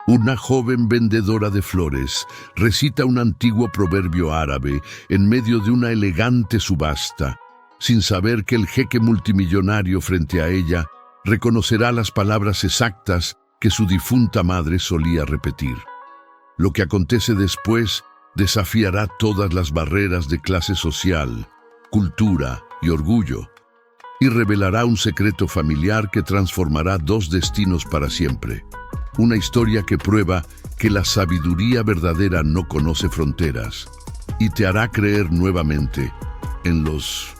Una joven vendedora de flores recita un antiguo proverbio árabe en medio de una elegante subasta, sin saber que el jeque multimillonario frente a ella reconocerá las palabras exactas que su difunta madre solía repetir. Lo que acontece después desafiará todas las barreras de clase social, cultura y orgullo, y revelará un secreto familiar que transformará dos destinos para siempre. Una historia que prueba que la sabiduría verdadera no conoce fronteras y te hará creer nuevamente en los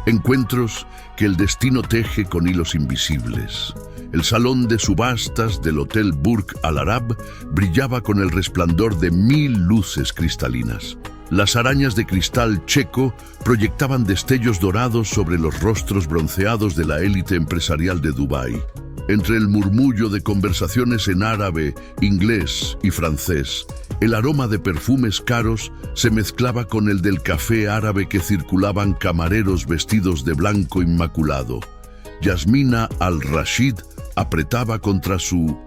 encuentros que el destino teje con hilos invisibles. El salón de subastas del Hotel Burj Al Arab brillaba con el resplandor de 1000 luces cristalinas. Las arañas de cristal checo proyectaban destellos dorados sobre los rostros bronceados de la élite empresarial de Dubái. Entre el murmullo de conversaciones en árabe, inglés y francés, el aroma de perfumes caros se mezclaba con el del café árabe que circulaban camareros vestidos de blanco inmaculado. Yasmina Al-Rashid apretaba contra su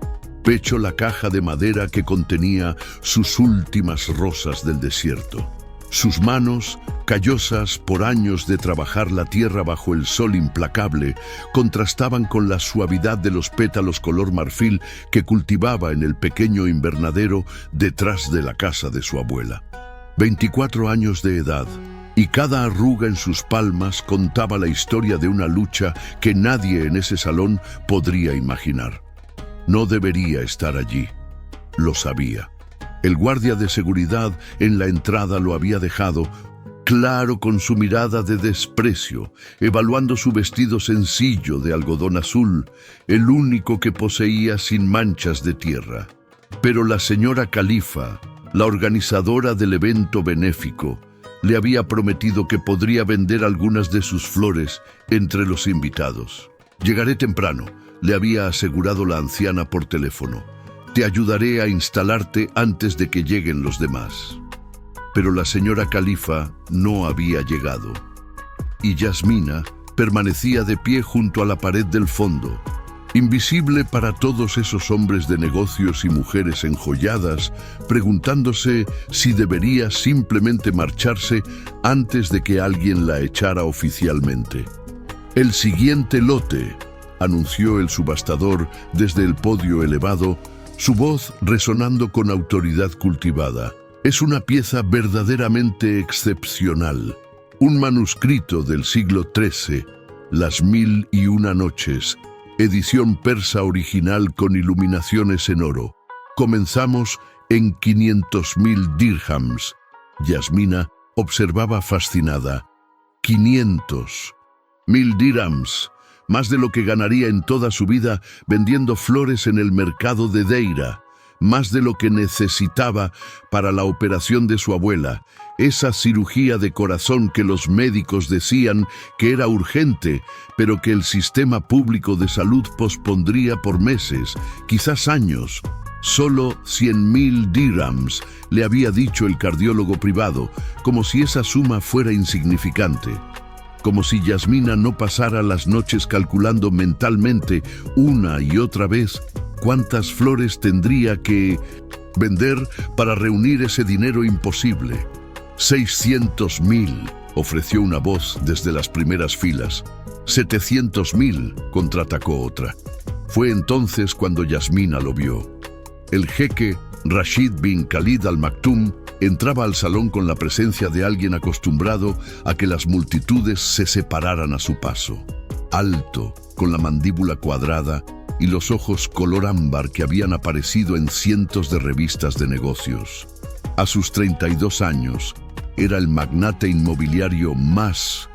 pecho la caja de madera que contenía sus últimas rosas del desierto. Sus manos, callosas por años de trabajar la tierra bajo el sol implacable, contrastaban con la suavidad de los pétalos color marfil que cultivaba en el pequeño invernadero detrás de la casa de su abuela. 24 años de edad, y cada arruga en sus palmas contaba la historia de una lucha que nadie en ese salón podría imaginar. No debería estar allí, lo sabía. El guardia de seguridad en la entrada lo había dejado claro con su mirada de desprecio, evaluando su vestido sencillo de algodón azul, el único que poseía sin manchas de tierra. Pero la señora Khalifa, la organizadora del evento benéfico, le había prometido que podría vender algunas de sus flores entre los invitados. «Llegaré temprano», le había asegurado la anciana por teléfono. «Te ayudaré a instalarte antes de que lleguen los demás». Pero la señora Khalifa no había llegado, y Yasmina permanecía de pie junto a la pared del fondo, invisible para todos esos hombres de negocios y mujeres enjolladas, preguntándose si debería simplemente marcharse antes de que alguien la echara oficialmente. «El siguiente lote», anunció el subastador desde el podio elevado, su voz resonando con autoridad cultivada. «Es una pieza verdaderamente excepcional. Un manuscrito del siglo XIII, Las 1001 noches, edición persa original con iluminaciones en oro. Comenzamos en 500.000 dirhams». Yasmina observaba fascinada. 500.000 dirhams, más de lo que ganaría en toda su vida vendiendo flores en el mercado de Deira, más de lo que necesitaba para la operación de su abuela, esa cirugía de corazón que los médicos decían que era urgente, pero que el sistema público de salud pospondría por meses, quizás años. Solo 100.000 dirhams, le había dicho el cardiólogo privado, como si esa suma fuera insignificante. Como si Yasmina no pasara las noches calculando mentalmente una y otra vez cuántas flores tendría que vender para reunir ese dinero imposible. 600.000, ofreció una voz desde las primeras filas. 700.000, contraatacó otra. Fue entonces cuando Yasmina lo vio. El jeque Rashid bin Khalid Al Maktoum entraba al salón con la presencia de alguien acostumbrado a que las multitudes se separaran a su paso. Alto, con la mandíbula cuadrada y los ojos color ámbar que habían aparecido en cientos de revistas de negocios. A sus 32 años, era el magnate inmobiliario más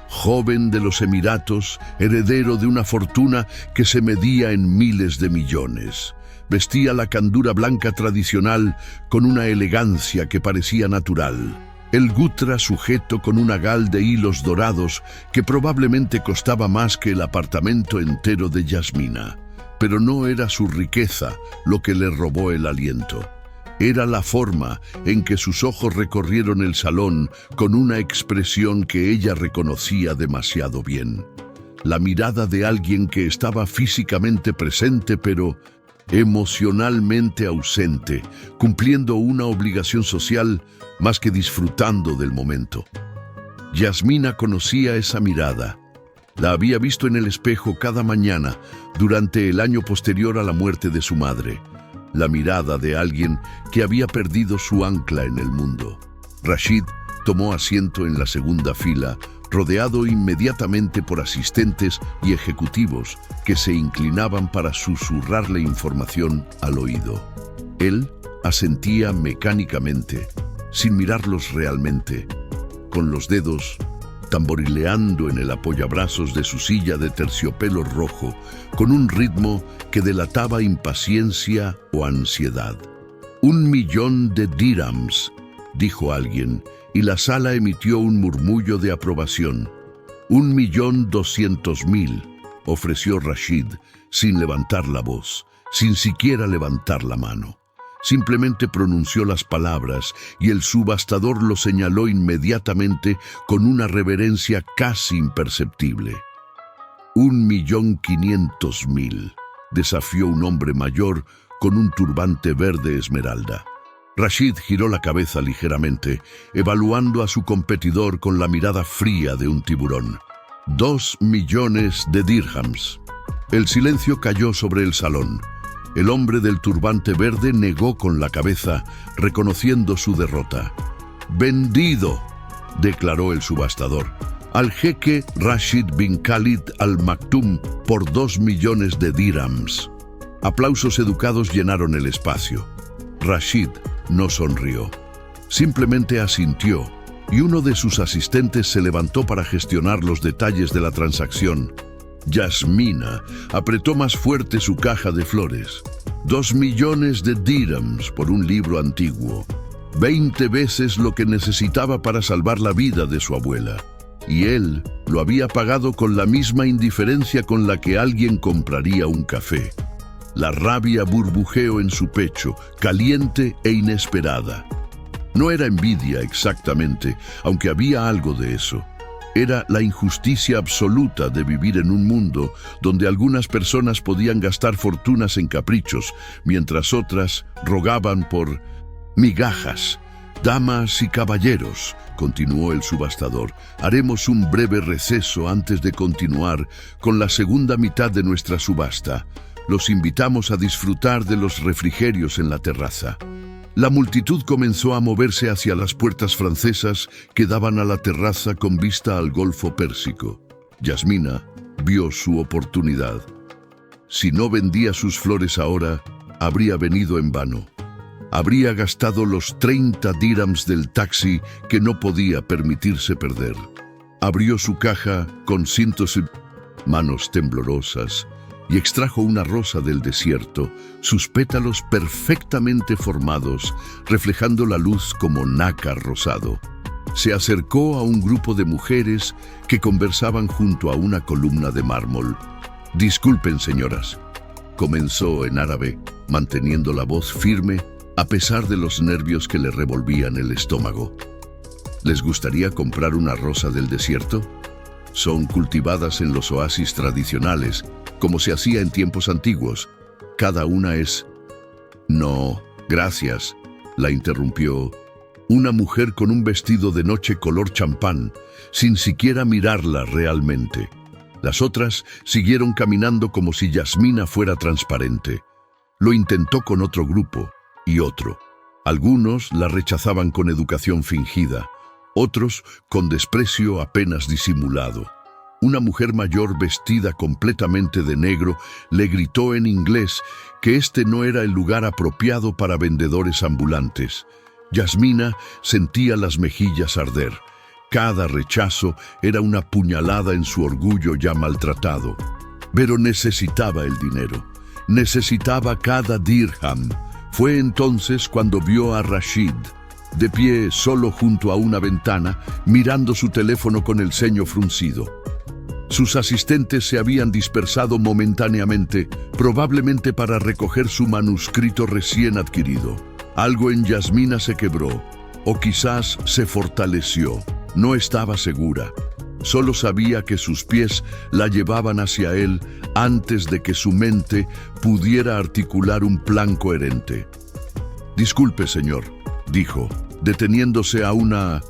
joven de los Emiratos, heredero de una fortuna que se medía en miles de millones. Vestía la candura blanca tradicional con una elegancia que parecía natural. El gutra sujeto con una gal de hilos dorados que probablemente costaba más que el apartamento entero de Yasmina. Pero no era su riqueza lo que le robó el aliento. Era la forma en que sus ojos recorrieron el salón con una expresión que ella reconocía demasiado bien. La mirada de alguien que estaba físicamente presente pero emocionalmente ausente, cumpliendo una obligación social más que disfrutando del momento. Yasmina conocía esa mirada. La había visto en el espejo cada mañana durante el año posterior a la muerte de su madre. La mirada de alguien que había perdido su ancla en el mundo. Rashid tomó asiento en la segunda fila, rodeado inmediatamente por asistentes y ejecutivos que se inclinaban para susurrarle información al oído. Él asentía mecánicamente, sin mirarlos realmente, con los dedos tamborileando en el apoyabrazos de su silla de terciopelo rojo, con un ritmo que delataba impaciencia o ansiedad. 1.000.000 de dirhams, dijo alguien, y la sala emitió un murmullo de aprobación. 1.200.000, ofreció Rashid, sin levantar la voz, sin siquiera levantar la mano. Simplemente pronunció las palabras y el subastador lo señaló inmediatamente con una reverencia casi imperceptible. 1.500.000, desafió un hombre mayor con un turbante verde esmeralda. Rashid giró la cabeza ligeramente, evaluando a su competidor con la mirada fría de un tiburón. 2 millones de dirhams. El silencio cayó sobre el salón. El hombre del turbante verde negó con la cabeza, reconociendo su derrota. «Vendido», declaró el subastador, «al jeque Rashid bin Khalid Al Maktoum por 2 millones de dirhams». Aplausos educados llenaron el espacio. Rashid no sonrió. Simplemente asintió, y uno de sus asistentes se levantó para gestionar los detalles de la transacción. Yasmina apretó más fuerte su caja de flores. 2 millones de dirhams por un libro antiguo. 20 veces lo que necesitaba para salvar la vida de su abuela. Y él lo había pagado con la misma indiferencia con la que alguien compraría un café. La rabia burbujeó en su pecho, caliente e inesperada. No era envidia exactamente, aunque había algo de eso. Era la injusticia absoluta de vivir en un mundo donde algunas personas podían gastar fortunas en caprichos, mientras otras rogaban por migajas. «Damas y caballeros», continuó el subastador, «haremos un breve receso antes de continuar con la segunda mitad de nuestra subasta. Los invitamos a disfrutar de los refrigerios en la terraza». La multitud comenzó a moverse hacia las puertas francesas que daban a la terraza con vista al Golfo Pérsico. Yasmina vio su oportunidad. Si no vendía sus flores ahora, habría venido en vano. Habría gastado los 30 dirhams del taxi que no podía permitirse perder. Abrió su caja con cientos de manos temblorosas y extrajo una rosa del desierto, sus pétalos perfectamente formados, reflejando la luz como nácar rosado. Se acercó a un grupo de mujeres que conversaban junto a una columna de mármol. «Disculpen, señoras», comenzó en árabe, manteniendo la voz firme a pesar de los nervios que le revolvían el estómago. «¿Les gustaría comprar una rosa del desierto? Son cultivadas en los oasis tradicionales, como se hacía en tiempos antiguos. Cada una es...» «No, gracias», la interrumpió una mujer con un vestido de noche color champán, sin siquiera mirarla realmente. Las otras siguieron caminando como si Yasmina fuera transparente. Lo intentó con otro grupo y otro. Algunos la rechazaban con educación fingida, otros con desprecio apenas disimulado. Una mujer mayor vestida completamente de negro le gritó en inglés que este no era el lugar apropiado para vendedores ambulantes. Yasmina sentía las mejillas arder. Cada rechazo era una puñalada en su orgullo ya maltratado. Pero necesitaba el dinero. Necesitaba cada dirham. Fue entonces cuando vio a Rashid, de pie solo junto a una ventana, mirando su teléfono con el ceño fruncido. Sus asistentes se habían dispersado momentáneamente, probablemente para recoger su manuscrito recién adquirido. Algo en Yasmina se quebró, o quizás se fortaleció. No estaba segura. Solo sabía que sus pies la llevaban hacia él antes de que su mente pudiera articular un plan coherente. «Disculpe, señor», dijo, deteniéndose a una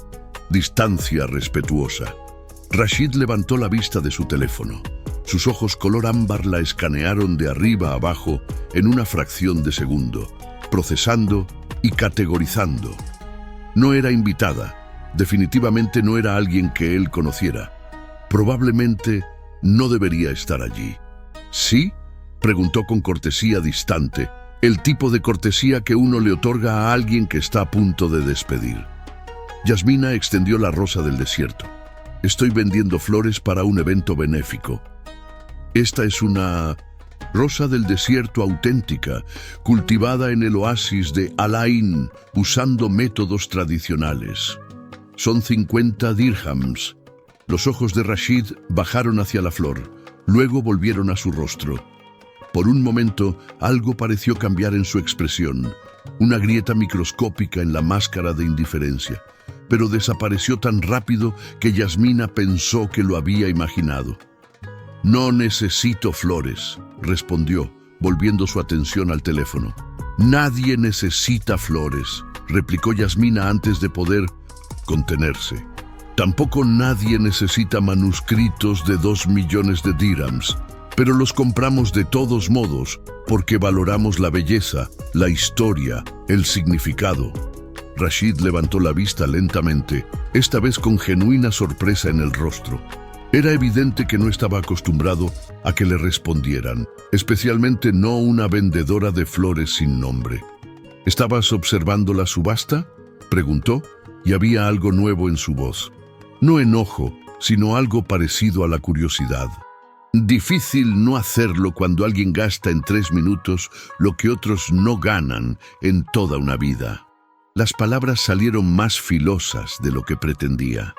distancia respetuosa. Rashid levantó la vista de su teléfono. Sus ojos color ámbar la escanearon de arriba a abajo en una fracción de segundo, procesando y categorizando. No era invitada. Definitivamente no era alguien que él conociera. Probablemente no debería estar allí. ¿Sí?, preguntó con cortesía distante, el tipo de cortesía que uno le otorga a alguien que está a punto de despedir. Yasmina extendió la rosa del desierto. «Estoy vendiendo flores para un evento benéfico. Esta es una rosa del desierto auténtica, cultivada en el oasis de Al-Ain, usando métodos tradicionales. Son 50 dirhams». Los ojos de Rashid bajaron hacia la flor, luego volvieron a su rostro. Por un momento, algo pareció cambiar en su expresión, una grieta microscópica en la máscara de indiferencia, pero desapareció tan rápido que Yasmina pensó que lo había imaginado. «No necesito flores», respondió, volviendo su atención al teléfono. «Nadie necesita flores», replicó Yasmina antes de poder contenerse. «Tampoco nadie necesita manuscritos de 2 millones de dirhams, pero los compramos de todos modos porque valoramos la belleza, la historia, el significado». Rashid levantó la vista lentamente, esta vez con genuina sorpresa en el rostro. Era evidente que no estaba acostumbrado a que le respondieran, especialmente no una vendedora de flores sin nombre. «¿Estabas observando la subasta?», preguntó, y había algo nuevo en su voz. No enojo, sino algo parecido a la curiosidad. Difícil no hacerlo cuando alguien gasta en 3 minutos lo que otros no ganan en toda una vida. Las palabras salieron más filosas de lo que pretendía.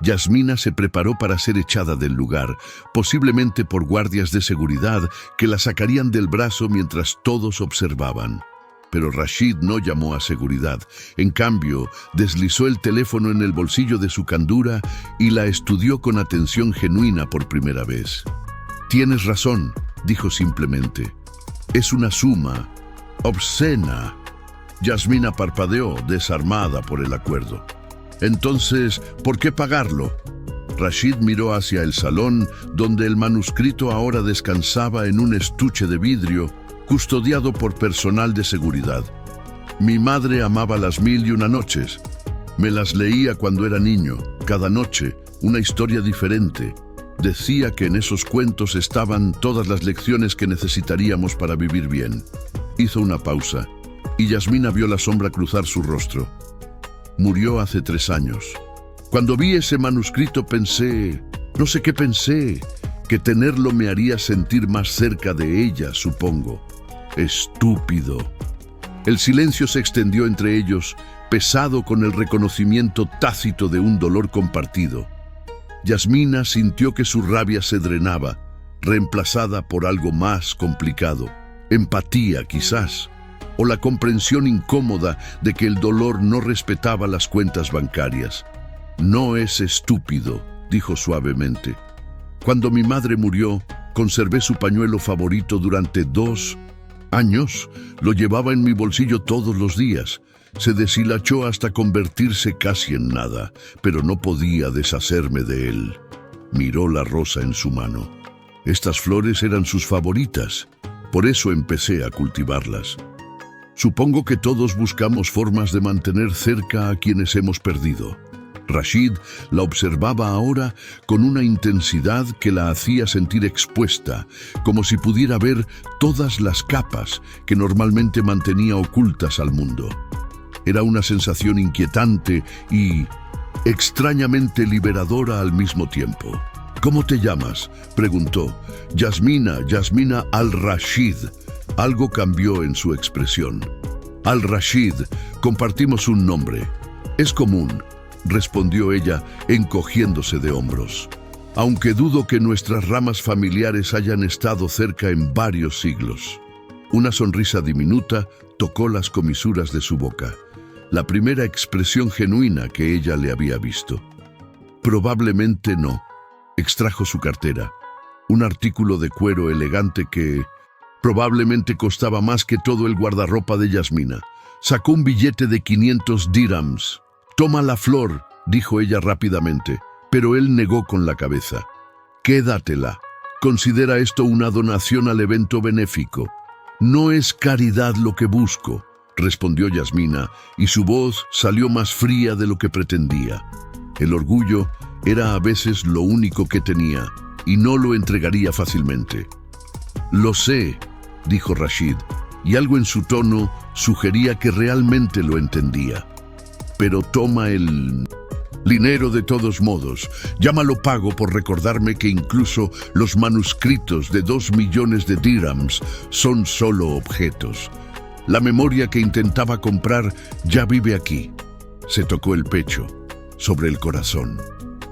Yasmina se preparó para ser echada del lugar, posiblemente por guardias de seguridad que la sacarían del brazo mientras todos observaban. Pero Rashid no llamó a seguridad. En cambio, deslizó el teléfono en el bolsillo de su candura y la estudió con atención genuina por primera vez. «Tienes razón», dijo simplemente. «Es una suma obscena». Yasmina parpadeó, desarmada por el acuerdo. «Entonces, ¿por qué pagarlo?». Rashid miró hacia el salón, donde el manuscrito ahora descansaba en un estuche de vidrio, custodiado por personal de seguridad. «Mi madre amaba las 1001 noches. Me las leía cuando era niño, cada noche, una historia diferente. Decía que en esos cuentos estaban todas las lecciones que necesitaríamos para vivir bien». Hizo una pausa, y Yasmina vio la sombra cruzar su rostro. «Murió hace 3 años. Cuando vi ese manuscrito pensé, no sé qué pensé, que tenerlo me haría sentir más cerca de ella, supongo. Estúpido». El silencio se extendió entre ellos, pesado con el reconocimiento tácito de un dolor compartido. Yasmina sintió que su rabia se drenaba, reemplazada por algo más complicado. Empatía, quizás, o la comprensión incómoda de que el dolor no respetaba las cuentas bancarias. «No es estúpido», dijo suavemente. «Cuando mi madre murió, conservé su pañuelo favorito durante 2 años. Lo llevaba en mi bolsillo todos los días. Se deshilachó hasta convertirse casi en nada, pero no podía deshacerme de él». Miró la rosa en su mano. Estas flores eran sus favoritas, por eso empecé a cultivarlas. Supongo que todos buscamos formas de mantener cerca a quienes hemos perdido. Rashid la observaba ahora con una intensidad que la hacía sentir expuesta, como si pudiera ver todas las capas que normalmente mantenía ocultas al mundo. Era una sensación inquietante y extrañamente liberadora al mismo tiempo. «¿Cómo te llamas?», preguntó. Yasmina Al-Rashid». Algo cambió en su expresión. «Al-Rashid, compartimos un nombre. Es común», respondió ella, encogiéndose de hombros. «Aunque dudo que nuestras ramas familiares hayan estado cerca en varios siglos». Una sonrisa diminuta tocó las comisuras de su boca, la primera expresión genuina que ella le había visto. Probablemente no. Extrajo su cartera. Un artículo de cuero elegante que probablemente costaba más que todo el guardarropa de Yasmina. Sacó un billete de 500 dirhams. «Toma la flor», dijo ella rápidamente, pero él negó con la cabeza. «Quédatela. Considera esto una donación al evento benéfico». «No es caridad lo que busco», respondió Yasmina, y su voz salió más fría de lo que pretendía. El orgullo era a veces lo único que tenía, y no lo entregaría fácilmente. «Lo sé», dijo Rashid, y algo en su tono sugería que realmente lo entendía. «Pero toma el dinero de todos modos. Llámalo pago por recordarme que incluso los manuscritos de 2 millones de dirhams son solo objetos. La memoria que intentaba comprar ya vive aquí». Se tocó el pecho, sobre el corazón.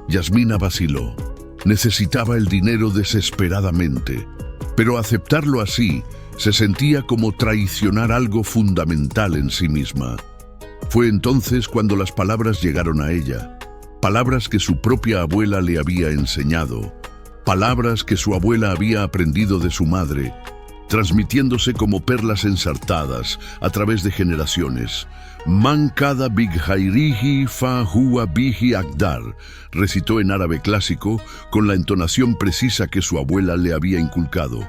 Yasmina vaciló. Necesitaba el dinero desesperadamente, pero aceptarlo así se sentía como traicionar algo fundamental en sí misma. Fue entonces cuando las palabras llegaron a ella, palabras que su propia abuela le había enseñado, palabras que su abuela había aprendido de su madre, transmitiéndose como perlas ensartadas a través de generaciones. «Man kada bighairihi fa huwa bihi akdar», recitó en árabe clásico con la entonación precisa que su abuela le había inculcado.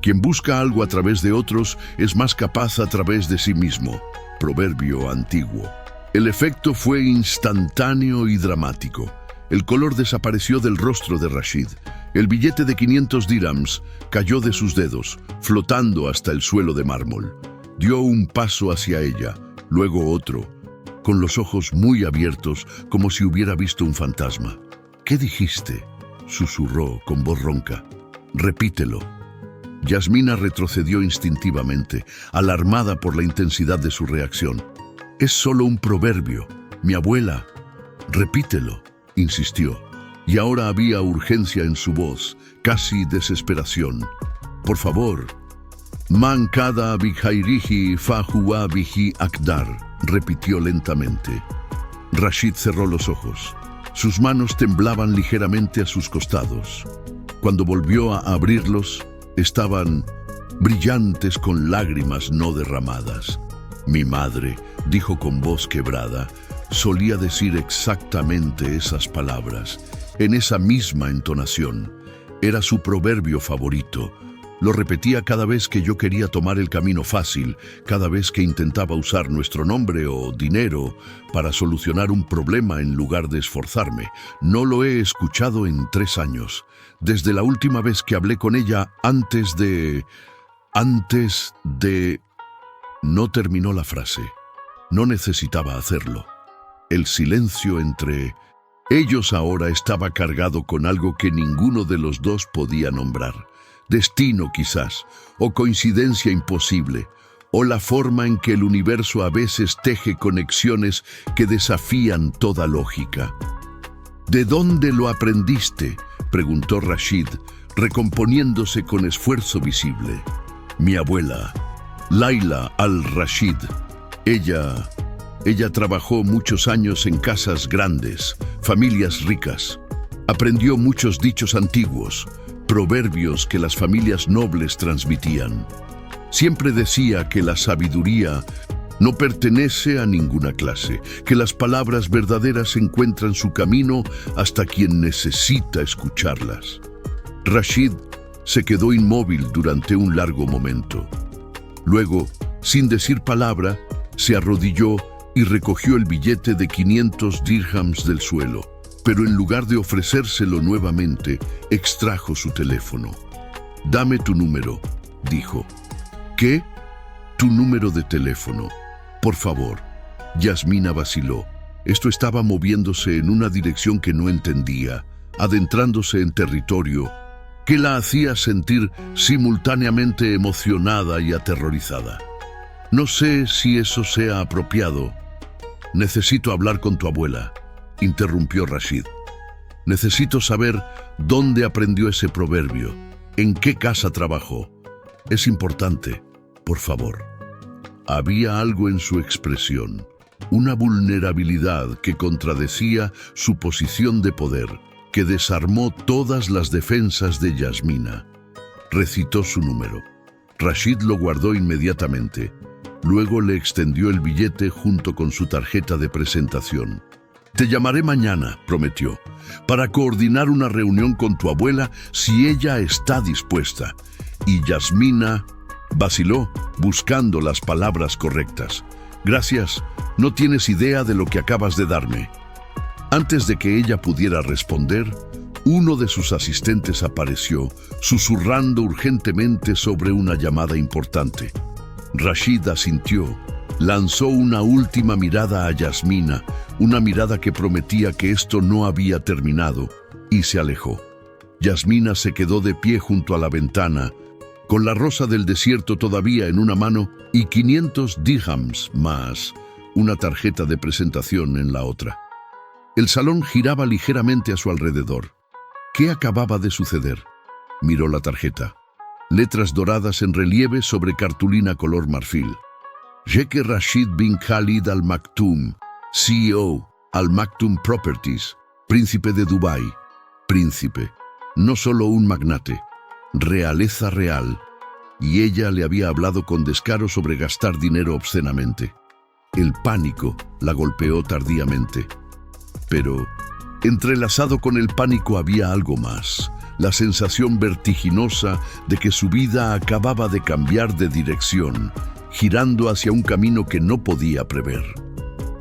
«Quien busca algo a través de otros es más capaz a través de sí mismo». Proverbio antiguo. El efecto fue instantáneo y dramático. El color desapareció del rostro de Rashid. El billete de 500 dirhams cayó de sus dedos, flotando hasta el suelo de mármol. Dio un paso hacia ella, luego otro, con los ojos muy abiertos, como si hubiera visto un fantasma. «¿Qué dijiste?», susurró con voz ronca. «Repítelo». Yasmina retrocedió instintivamente, alarmada por la intensidad de su reacción. «Es solo un proverbio. Mi abuela». «Repítelo», insistió, y ahora había urgencia en su voz, casi desesperación. «Por favor». «Man kada bighairihi fa huwa bihi akdar», repitió lentamente. Rashid cerró los ojos. Sus manos temblaban ligeramente a sus costados. Cuando volvió a abrirlos, estaban brillantes con lágrimas no derramadas. «Mi madre», dijo con voz quebrada, solía decir exactamente esas palabras, en esa misma entonación. Era su proverbio favorito. Lo repetía cada vez que yo quería tomar el camino fácil, cada vez que intentaba usar nuestro nombre o dinero para solucionar un problema en lugar de esforzarme. No lo he escuchado en 3 años, desde la última vez que hablé con ella antes de... No terminó la frase. No necesitaba hacerlo. El silencio entre ellos ahora estaba cargado con algo que ninguno de los dos podía nombrar. Destino quizás, o coincidencia imposible, o la forma en que el universo a veces teje conexiones que desafían toda lógica. «¿De dónde lo aprendiste?», preguntó Rashid, recomponiéndose con esfuerzo visible. «Mi abuela, Laila al-Rashid. Ella trabajó muchos años en casas grandes, familias ricas. Aprendió muchos dichos antiguos, proverbios que las familias nobles transmitían. Siempre decía que la sabiduría no pertenece a ninguna clase, que las palabras verdaderas encuentran su camino hasta quien necesita escucharlas». Rashid se quedó inmóvil durante un largo momento. Luego, sin decir palabra, se arrodilló y recogió el billete de 500 dirhams del suelo, pero en lugar de ofrecérselo nuevamente, extrajo su teléfono. «Dame tu número», dijo. «¿Qué? Tu número de teléfono. Por favor». Yasmina vaciló. Esto estaba moviéndose en una dirección que no entendía, adentrándose en territorio que la hacía sentir simultáneamente emocionada y aterrorizada. «No sé si eso sea apropiado». «Necesito hablar con tu abuela», interrumpió Rashid. «Necesito saber dónde aprendió ese proverbio, en qué casa trabajó. Es importante, por favor». Había algo en su expresión, una vulnerabilidad que contradecía su posición de poder, que desarmó todas las defensas de Yasmina. Recitó su número. Rashid lo guardó inmediatamente. Luego le extendió el billete junto con su tarjeta de presentación. «Te llamaré mañana», prometió, «para coordinar una reunión con tu abuela si ella está dispuesta». Y Yasmina vaciló, buscando las palabras correctas. «Gracias, no tienes idea de lo que acabas de darme». Antes de que ella pudiera responder, uno de sus asistentes apareció, susurrando urgentemente sobre una llamada importante. Rashid asintió, lanzó una última mirada a Yasmina, una mirada que prometía que esto no había terminado, y se alejó. Yasmina se quedó de pie junto a la ventana, con la rosa del desierto todavía en una mano y 500 dirhams más, una tarjeta de presentación en la otra. El salón giraba ligeramente a su alrededor. ¿Qué acababa de suceder? Miró la tarjeta. Letras doradas en relieve sobre cartulina color marfil. Sheikh Rashid bin Khalid Al Maktoum, CEO, Al Maktoum Properties, príncipe de Dubái. Príncipe, no solo un magnate, realeza real. Y ella le había hablado con descaro sobre gastar dinero obscenamente. El pánico la golpeó tardíamente. Pero, entrelazado con el pánico había algo más, la sensación vertiginosa de que su vida acababa de cambiar de dirección, girando hacia un camino que no podía prever.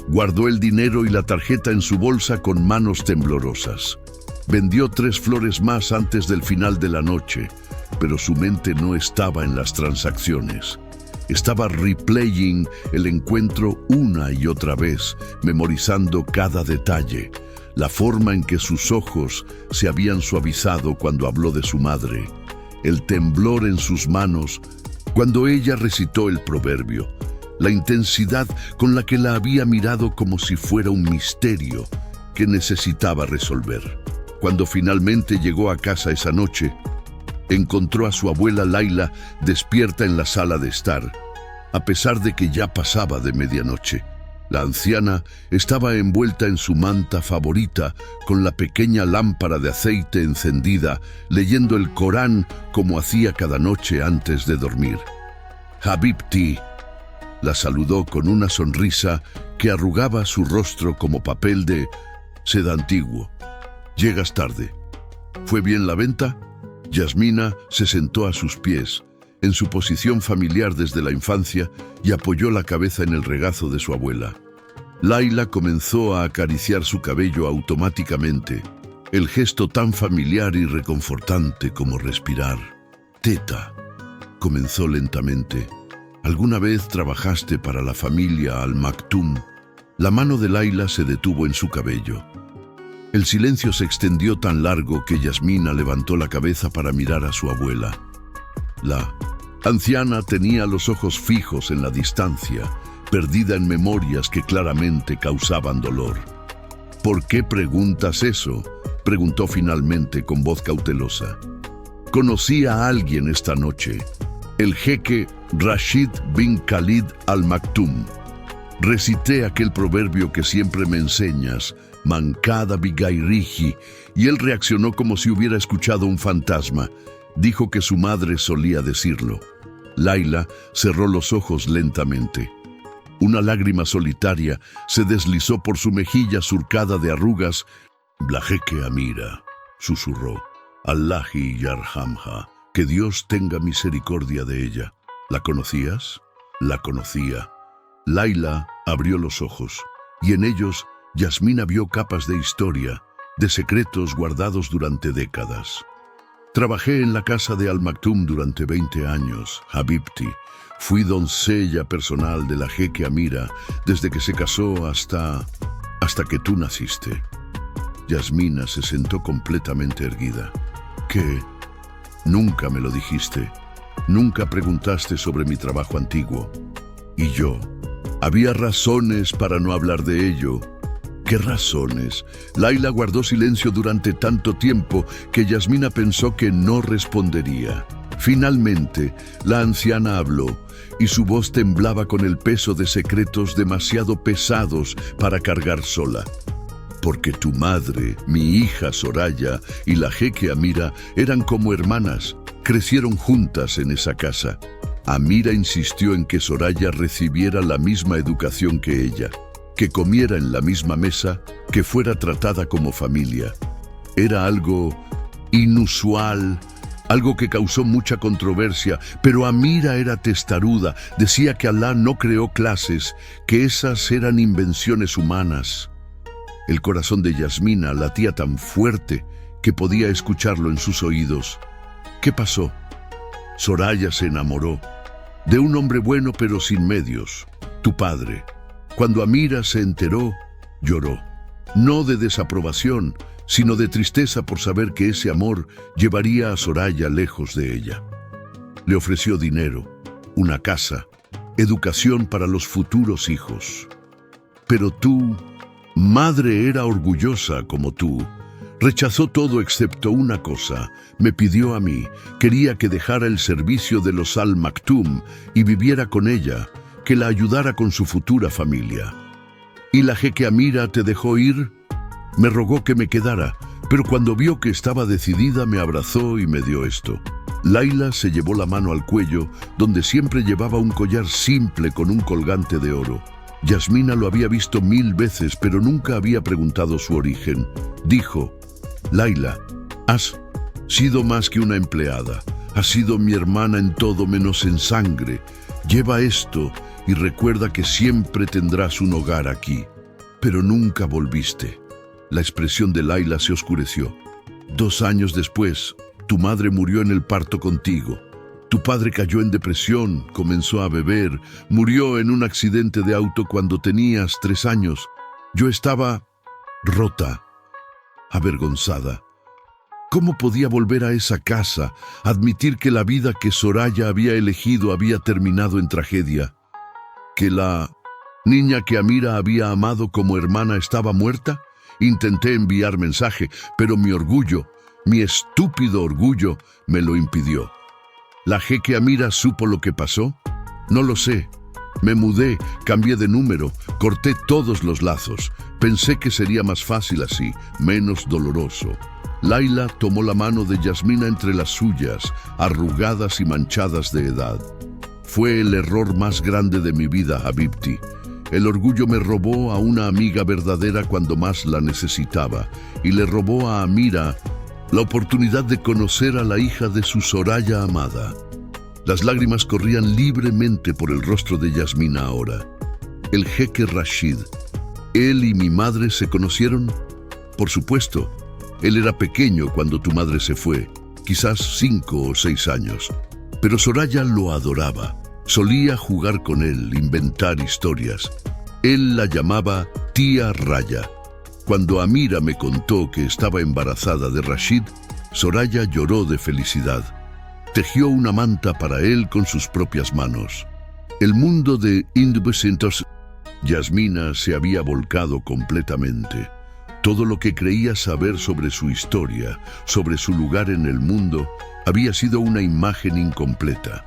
Guardó el dinero y la tarjeta en su bolsa con manos temblorosas. Vendió 3 flores más antes del final de la noche, pero su mente no estaba en las transacciones. Estaba replaying el encuentro una y otra vez, memorizando cada detalle, la forma en que sus ojos se habían suavizado cuando habló de su madre, el temblor en sus manos cuando ella recitó el proverbio, la intensidad con la que la había mirado como si fuera un misterio que necesitaba resolver. Cuando finalmente llegó a casa esa noche, encontró a su abuela Laila despierta en la sala de estar, a pesar de que ya pasaba de medianoche. La anciana estaba envuelta en su manta favorita, con la pequeña lámpara de aceite encendida, leyendo el Corán como hacía cada noche antes de dormir. «Habibti», la saludó con una sonrisa que arrugaba su rostro como papel de seda antiguo. «Llegas tarde. ¿Fue bien la venta?» Yasmina se sentó a sus pies, en su posición familiar desde la infancia, y apoyó la cabeza en el regazo de su abuela. Laila comenzó a acariciar su cabello automáticamente, el gesto tan familiar y reconfortante como respirar. «Teta», comenzó lentamente, «¿alguna vez trabajaste para la familia Al Maktoum?» La mano de Laila se detuvo en su cabello. El silencio se extendió tan largo que Yasmina levantó la cabeza para mirar a su abuela. La anciana tenía los ojos fijos en la distancia, perdida en memorias que claramente causaban dolor. «¿Por qué preguntas eso?», preguntó finalmente con voz cautelosa. «Conocí a alguien esta noche, el jeque Rashid bin Khalid Al Maktoum. Recité aquel proverbio que siempre me enseñas, Mancada Bigairiji, y él reaccionó como si hubiera escuchado un fantasma. Dijo que su madre solía decirlo». Laila cerró los ojos lentamente. Una lágrima solitaria se deslizó por su mejilla surcada de arrugas. «La jeque Amira», susurró, «Allahi yarhamha, que Dios tenga misericordia de ella». «¿La conocías?» «La conocía». Laila abrió los ojos, y en ellos Yasmina vio capas de historia, de secretos guardados durante décadas. «Trabajé en la casa de Al Maktoum durante 20 años, Habibti. Fui doncella personal de la jeque Amira desde que se casó hasta que tú naciste». Yasmina se sentó completamente erguida. «¿Qué? Nunca me lo dijiste. Nunca preguntaste sobre mi trabajo antiguo. Y yo, había razones para no hablar de ello». «¿Qué razones?». Laila guardó silencio durante tanto tiempo que Yasmina pensó que no respondería. Finalmente, la anciana habló, y su voz temblaba con el peso de secretos demasiado pesados para cargar sola. Porque tu madre, mi hija Soraya y la jeque Amira eran como hermanas, crecieron juntas en esa casa. Amira insistió en que Soraya recibiera la misma educación que ella, que comiera en la misma mesa, que fuera tratada como familia. Era algo inusual, algo que causó mucha controversia, pero Amira era testaruda, decía que Alá no creó clases, que esas eran invenciones humanas. El corazón de Yasmina latía tan fuerte que podía escucharlo en sus oídos. ¿Qué pasó? Soraya se enamoró de un hombre bueno pero sin medios, tu padre. Cuando Amira se enteró, lloró, no de desaprobación, sino de tristeza por saber que ese amor llevaría a Soraya lejos de ella. Le ofreció dinero, una casa, educación para los futuros hijos. Pero tú, madre era orgullosa como tú, rechazó todo excepto una cosa, me pidió a mí, quería que dejara el servicio de los Al Maktoum y viviera con ella, que la ayudara con su futura familia. ¿Y la jeque Amira te dejó ir? Me rogó que me quedara, pero cuando vio que estaba decidida me abrazó y me dio esto. Laila se llevó la mano al cuello, donde siempre llevaba un collar simple con un colgante de oro. Yasmina lo había visto 1000 veces, pero nunca había preguntado su origen. Dijo, Laila, has sido más que una empleada, has sido mi hermana en todo menos en sangre. Lleva esto y recuerda que siempre tendrás un hogar aquí. Pero nunca volviste. La expresión de Laila se oscureció. 2 años después, tu madre murió en el parto contigo. Tu padre cayó en depresión, comenzó a beber, murió en un accidente de auto cuando tenías 3 años. Yo estaba rota, avergonzada. ¿Cómo podía volver a esa casa, admitir que la vida que Soraya había elegido había terminado en tragedia? ¿Que la niña que Amira había amado como hermana estaba muerta? Intenté enviar mensaje, pero mi orgullo, mi estúpido orgullo, me lo impidió. ¿La jeque Amira supo lo que pasó? No lo sé. Me mudé, cambié de número, corté todos los lazos. Pensé que sería más fácil así, menos doloroso. Laila tomó la mano de Yasmina entre las suyas, arrugadas y manchadas de edad. Fue el error más grande de mi vida, Habibti. El orgullo me robó a una amiga verdadera cuando más la necesitaba, y le robó a Amira la oportunidad de conocer a la hija de su Soraya amada. Las lágrimas corrían libremente por el rostro de Yasmina ahora. El jeque Rashid, él y mi madre se conocieron. Por supuesto, él era pequeño cuando tu madre se fue, quizás 5 o 6 años. Pero Soraya lo adoraba. Solía jugar con él, inventar historias. Él la llamaba tía Raya. Cuando Amira me contó que estaba embarazada de Rashid, Soraya lloró de felicidad. Tejió una manta para él con sus propias manos. El mundo de Indbusentos, Yasmina se había volcado completamente. Todo lo que creía saber sobre su historia, sobre su lugar en el mundo, había sido una imagen incompleta.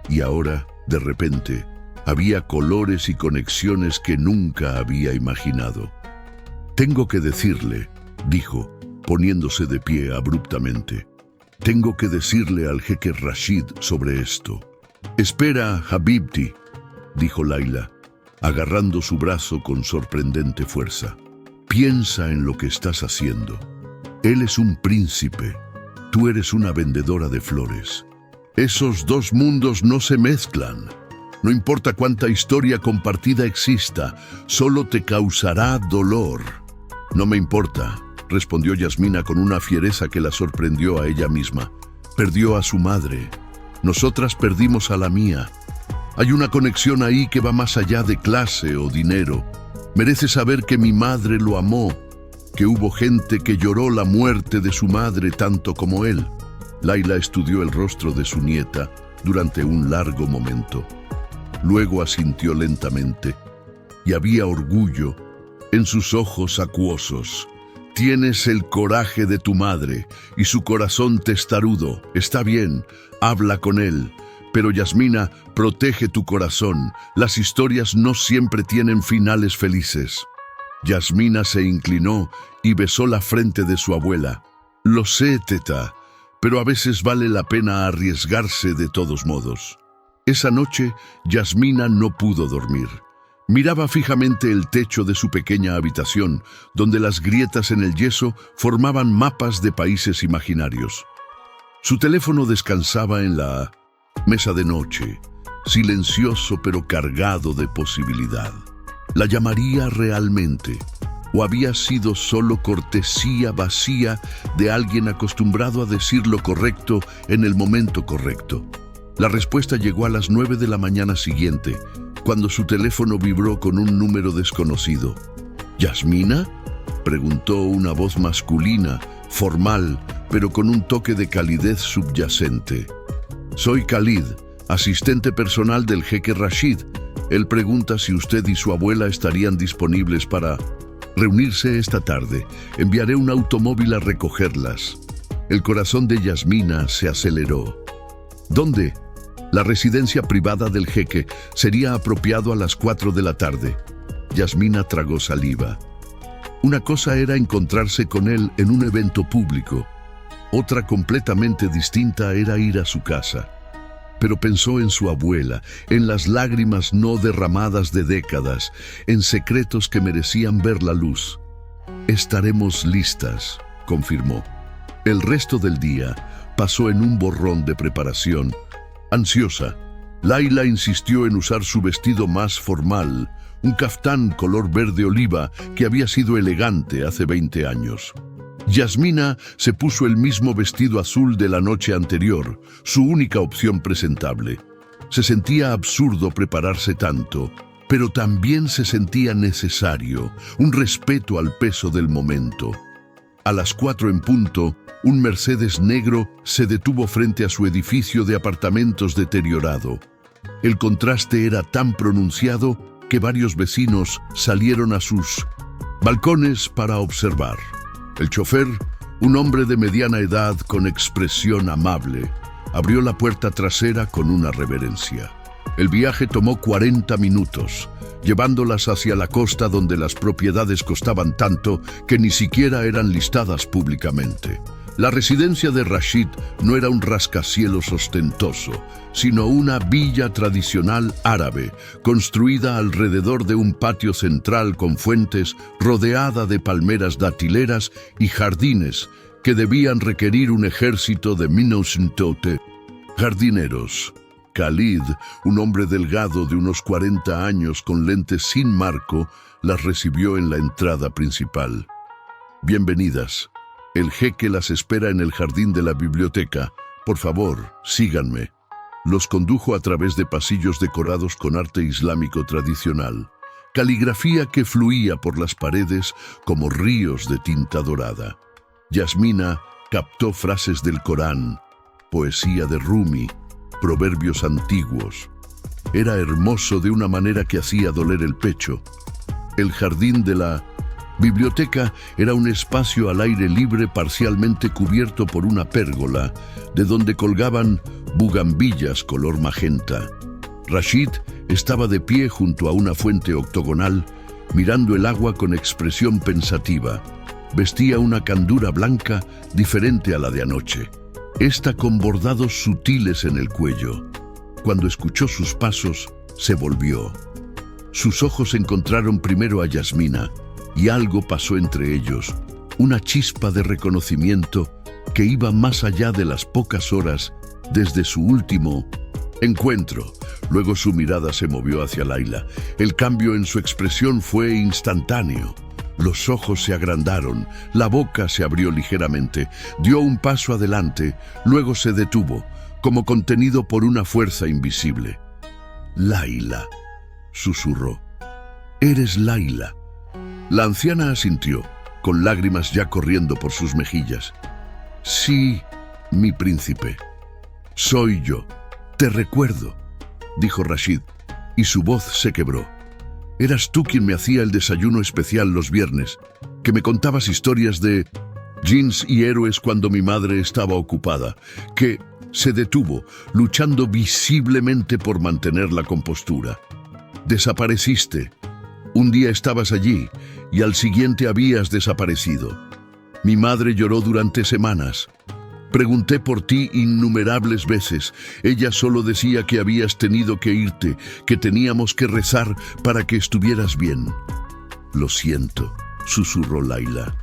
Y ahora, de repente, había colores y conexiones que nunca había imaginado. Tengo que decirle, dijo, poniéndose de pie abruptamente. Tengo que decirle al jeque Rashid sobre esto. Espera, Habibti, dijo Laila, agarrando su brazo con sorprendente fuerza. Piensa en lo que estás haciendo. Él es un príncipe. Tú eres una vendedora de flores. Esos 2 mundos no se mezclan. No importa cuánta historia compartida exista, solo te causará dolor. No me importa, respondió Yasmina con una fiereza que la sorprendió a ella misma. Perdió a su madre. Nosotras perdimos a la mía. Hay una conexión ahí que va más allá de clase o dinero. Merece saber que mi madre lo amó, que hubo gente que lloró la muerte de su madre tanto como él. Laila estudió el rostro de su nieta durante un largo momento. Luego asintió lentamente, y había orgullo en sus ojos acuosos. Tienes el coraje de tu madre y su corazón testarudo. Está bien, habla con él. Pero Yasmina, protege tu corazón. Las historias no siempre tienen finales felices. Yasmina se inclinó y besó la frente de su abuela. Lo sé, teta, pero a veces vale la pena arriesgarse de todos modos. Esa noche, Yasmina no pudo dormir. Miraba fijamente el techo de su pequeña habitación, donde las grietas en el yeso formaban mapas de países imaginarios. Su teléfono descansaba en la mesa de noche, silencioso pero cargado de posibilidad. ¿La llamaría realmente? ¿O había sido solo cortesía vacía de alguien acostumbrado a decir lo correcto en el momento correcto? La respuesta llegó a las 9 de la mañana siguiente, cuando su teléfono vibró con un número desconocido. ¿Yasmina?, preguntó una voz masculina, formal, pero con un toque de calidez subyacente. Soy Khalid, asistente personal del jeque Rashid. Él pregunta si usted y su abuela estarían disponibles para reunirse esta tarde. Enviaré un automóvil a recogerlas. El corazón de Yasmina se aceleró. ¿Dónde? La residencia privada del jeque. Sería apropiado a las 4 de la tarde. Yasmina tragó saliva. Una cosa era encontrarse con él en un evento público. Otra completamente distinta era ir a su casa. Pero pensó en su abuela, en las lágrimas no derramadas de décadas, en secretos que merecían ver la luz. Estaremos listas, confirmó. El resto del día pasó en un borrón de preparación. Ansiosa, Laila insistió en usar su vestido más formal, un caftán color verde oliva que había sido elegante hace 20 años. Yasmina se puso el mismo vestido azul de la noche anterior, su única opción presentable. Se sentía absurdo prepararse tanto, pero también se sentía necesario, un respeto al peso del momento. A las 4 en punto, un Mercedes negro se detuvo frente a su edificio de apartamentos deteriorado. El contraste era tan pronunciado que varios vecinos salieron a sus balcones para observar. El chofer, un hombre de mediana edad con expresión amable, abrió la puerta trasera con una reverencia. El viaje tomó 40 minutos, llevándolas hacia la costa donde las propiedades costaban tanto que ni siquiera eran listadas públicamente. La residencia de Rashid no era un rascacielos ostentoso, sino una villa tradicional árabe, construida alrededor de un patio central con fuentes, rodeada de palmeras datileras y jardines que debían requerir un ejército de Minousintote. Jardineros. Khalid, un hombre delgado de unos 40 años con lentes sin marco, las recibió en la entrada principal. Bienvenidas. El jeque las espera en el jardín de la biblioteca. Por favor, síganme. Los condujo a través de pasillos decorados con arte islámico tradicional, caligrafía que fluía por las paredes como ríos de tinta dorada. Yasmina captó frases del Corán, poesía de Rumi, proverbios antiguos. Era hermoso de una manera que hacía doler el pecho. El jardín de la biblioteca era un espacio al aire libre parcialmente cubierto por una pérgola, de donde colgaban bugambillas color magenta. Rashid estaba de pie junto a una fuente octogonal, mirando el agua con expresión pensativa. Vestía una candura blanca diferente a la de anoche, esta con bordados sutiles en el cuello. Cuando escuchó sus pasos, se volvió. Sus ojos encontraron primero a Yasmina, y algo pasó entre ellos, una chispa de reconocimiento que iba más allá de las pocas horas desde su último encuentro. Luego su mirada se movió hacia Laila. El cambio en su expresión fue instantáneo. Los ojos se agrandaron, la boca se abrió ligeramente, dio un paso adelante, luego se detuvo, como contenido por una fuerza invisible. «Laila», susurró. «Eres Laila». La anciana asintió, con lágrimas ya corriendo por sus mejillas. «Sí, mi príncipe. Soy yo. Te recuerdo», dijo Rashid, y su voz se quebró. «Eras tú quien me hacía el desayuno especial los viernes. que me contabas historias de jeans y héroes cuando mi madre estaba ocupada, que se detuvo, luchando visiblemente por mantener la compostura. Desapareciste. Un día estabas allí y al siguiente habías desaparecido. Mi madre lloró durante semanas. Pregunté por ti innumerables veces. Ella solo decía que habías tenido que irte, que teníamos que rezar para que estuvieras bien. Lo siento, susurró Layla.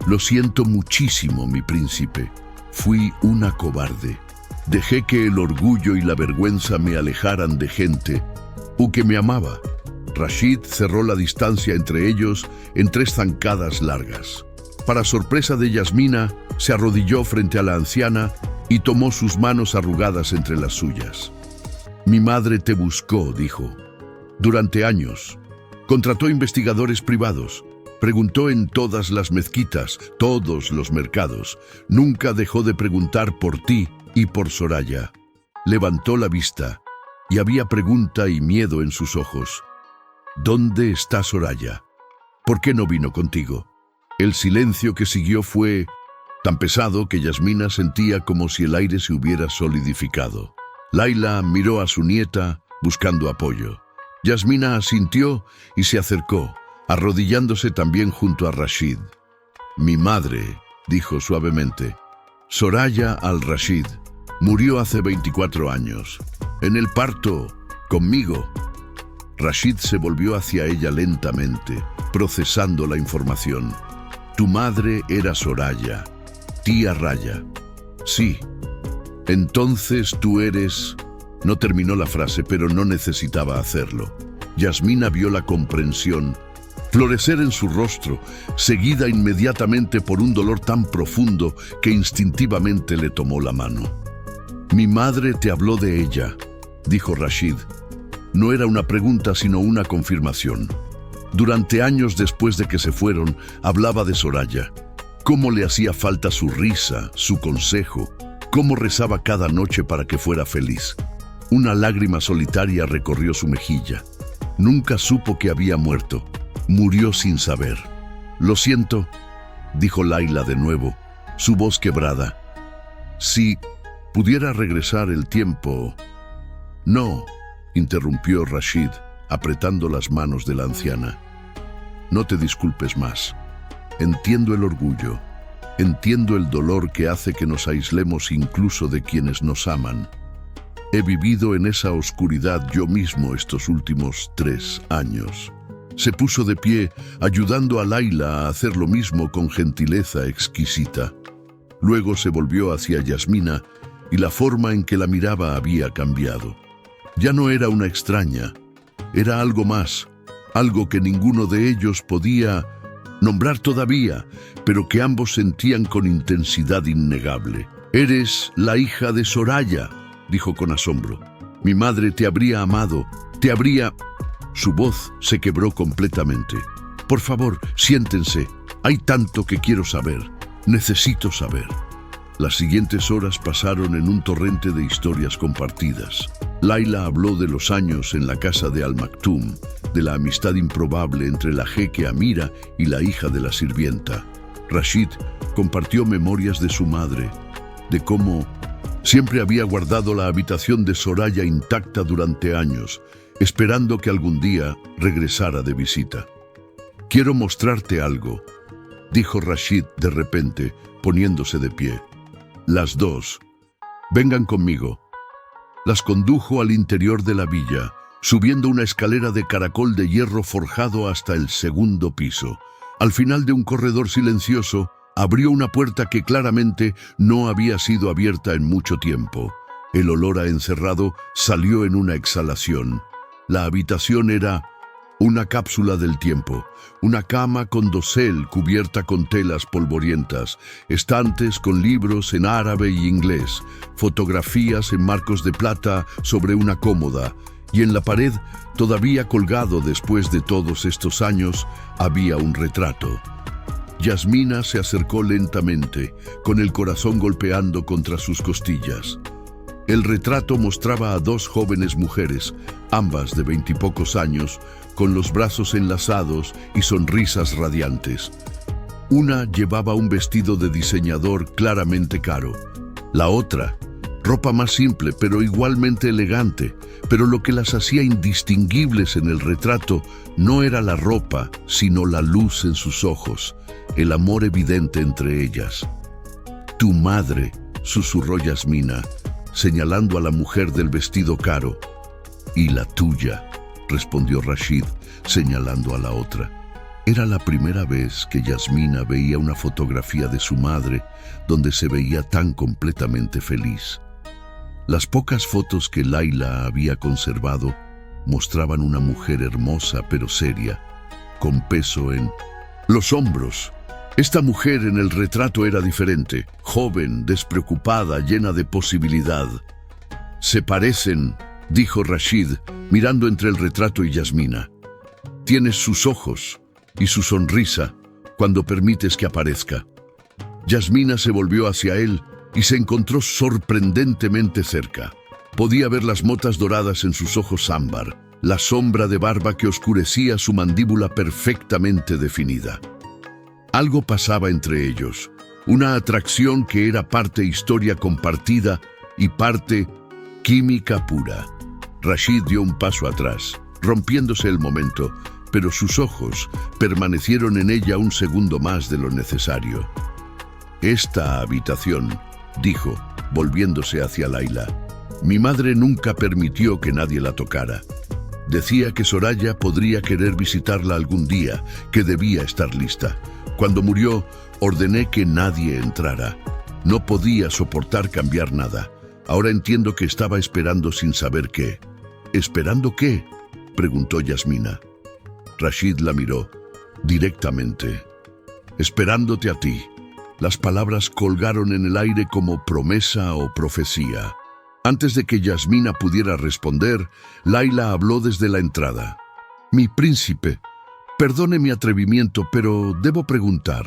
Lo siento muchísimo, mi príncipe. Fui una cobarde. Dejé que el orgullo y la vergüenza me alejaran de gente que me amaba. Rashid cerró la distancia entre ellos en 3 zancadas largas. Para sorpresa de Yasmina, se arrodilló frente a la anciana y tomó sus manos arrugadas entre las suyas. Mi madre te buscó, dijo. Durante años. Contrató investigadores privados. Preguntó en todas las mezquitas, todos los mercados. Nunca dejó de preguntar por ti y por Soraya. Levantó la vista y había pregunta y miedo en sus ojos. ¿Dónde está Soraya? ¿Por qué no vino contigo? El silencio que siguió fue tan pesado que Yasmina sentía como si el aire se hubiera solidificado. Layla miró a su nieta buscando apoyo. Yasmina asintió y se acercó, arrodillándose también junto a Rashid. Mi madre, dijo suavemente, Soraya al-Rashid, murió hace 24 años. En el parto, conmigo. Rashid se volvió hacia ella lentamente, procesando la información. Tu madre era Soraya, tía Raya. Sí. Entonces tú eres... No terminó la frase, pero no necesitaba hacerlo. Yasmina vio la comprensión florecer en su rostro, seguida inmediatamente por un dolor tan profundo que instintivamente le tomó la mano. Mi madre te habló de ella, dijo Rashid. No era una pregunta, sino una confirmación. Durante años después de que se fueron, hablaba de Soraya. Cómo le hacía falta su risa, su consejo, cómo rezaba cada noche para que fuera feliz. Una lágrima solitaria recorrió su mejilla. Nunca supo que había muerto. Murió sin saber. Lo siento, dijo Layla de nuevo, su voz quebrada. Si pudiera regresar el tiempo... No, interrumpió Rashid, apretando las manos de la anciana. No te disculpes más. Entiendo el orgullo. Entiendo el dolor que hace que nos aislemos incluso de quienes nos aman. He vivido en esa oscuridad yo mismo estos últimos 3 años. Se puso de pie, ayudando a Layla a hacer lo mismo con gentileza exquisita. Luego se volvió hacia Yasmina y la forma en que la miraba había cambiado. Ya no era una extraña, era algo más, algo que ninguno de ellos podía nombrar todavía, pero que ambos sentían con intensidad innegable. Eres la hija de Soraya, dijo con asombro. Mi madre te habría amado, te habría... Su voz se quebró completamente. Por favor, siéntense. Hay tanto que quiero saber. Necesito saber. Las siguientes horas pasaron en un torrente de historias compartidas. Layla habló de los años en la casa de Al Maktoum, de la amistad improbable entre la jeque Amira y la hija de la sirvienta. Rashid compartió memorias de su madre, de cómo siempre había guardado la habitación de Soraya intacta durante años, esperando que algún día regresara de visita. Quiero mostrarte algo, dijo Rashid de repente, poniéndose de pie. Las dos, vengan conmigo. Las condujo al interior de la villa, subiendo una escalera de caracol de hierro forjado hasta el 2.º piso. Al final de un corredor silencioso, abrió una puerta que claramente no había sido abierta en mucho tiempo. El olor a encerrado salió en una exhalación. La habitación era una cápsula del tiempo, una cama con dosel cubierta con telas polvorientas, estantes con libros en árabe y inglés, fotografías en marcos de plata sobre una cómoda, y en la pared, todavía colgado después de todos estos años, había un retrato. Yasmina se acercó lentamente, con el corazón golpeando contra sus costillas. El retrato mostraba a 2 jóvenes mujeres, ambas de 20 y pocos años, con los brazos enlazados y sonrisas radiantes. Una llevaba un vestido de diseñador claramente caro. La otra, ropa más simple pero igualmente elegante. Pero lo que las hacía indistinguibles en el retrato no era la ropa, sino la luz en sus ojos, el amor evidente entre ellas. «Tu madre», susurró Yasmina, señalando a la mujer del vestido caro. «Y la tuya», respondió Rashid, señalando a la otra. Era la primera vez que Yasmina veía una fotografía de su madre donde se veía tan completamente feliz. Las pocas fotos que Laila había conservado mostraban una mujer hermosa pero seria, con peso en los hombros. Esta mujer en el retrato era diferente, joven, despreocupada, llena de posibilidad. «Se parecen», dijo Rashid, mirando entre el retrato y Yasmina. «Tienes sus ojos y su sonrisa cuando permites que aparezca». Yasmina se volvió hacia él y se encontró sorprendentemente cerca. Podía ver las motas doradas en sus ojos ámbar, la sombra de barba que oscurecía su mandíbula perfectamente definida. Algo pasaba entre ellos, una atracción que era parte historia compartida y parte química pura. Rashid dio un paso atrás, rompiéndose el momento, pero sus ojos permanecieron en ella un segundo más de lo necesario. «Esta habitación», dijo, volviéndose hacia Laila, «mi madre nunca permitió que nadie la tocara. Decía que Soraya podría querer visitarla algún día, que debía estar lista. Cuando murió, ordené que nadie entrara. No podía soportar cambiar nada. Ahora entiendo que estaba esperando sin saber qué». «¿Esperando qué?», preguntó Yasmina. Rashid la miró directamente. «Esperándote a ti». Las palabras colgaron en el aire como promesa o profecía. Antes de que Yasmina pudiera responder, Laila habló desde la entrada. «Mi príncipe, perdone mi atrevimiento, pero debo preguntar,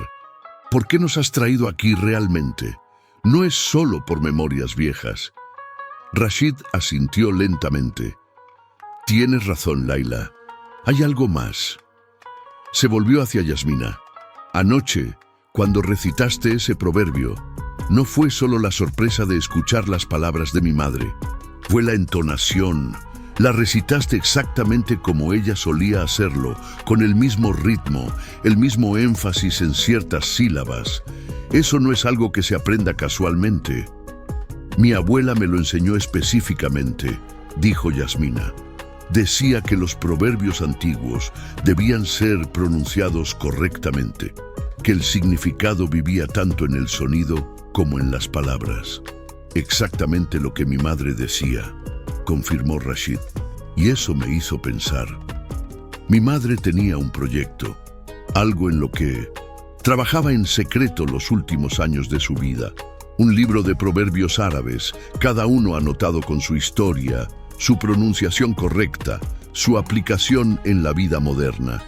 ¿por qué nos has traído aquí realmente? No es solo por memorias viejas». Rashid asintió lentamente. «Tienes razón, Laila. Hay algo más». Se volvió hacia Yasmina. «Anoche, cuando recitaste ese proverbio, no fue solo la sorpresa de escuchar las palabras de mi madre, fue la entonación. La recitaste exactamente como ella solía hacerlo, con el mismo ritmo, el mismo énfasis en ciertas sílabas. Eso no es algo que se aprenda casualmente». «Mi abuela me lo enseñó específicamente», dijo Yasmina. «Decía que los proverbios antiguos debían ser pronunciados correctamente, que el significado vivía tanto en el sonido como en las palabras». «Exactamente lo que mi madre decía», confirmó Rashid, y eso me hizo pensar. Mi madre tenía un proyecto, algo en lo que trabajaba en secreto los últimos años de su vida. Un libro de proverbios árabes, cada uno anotado con su historia, su pronunciación correcta, su aplicación en la vida moderna.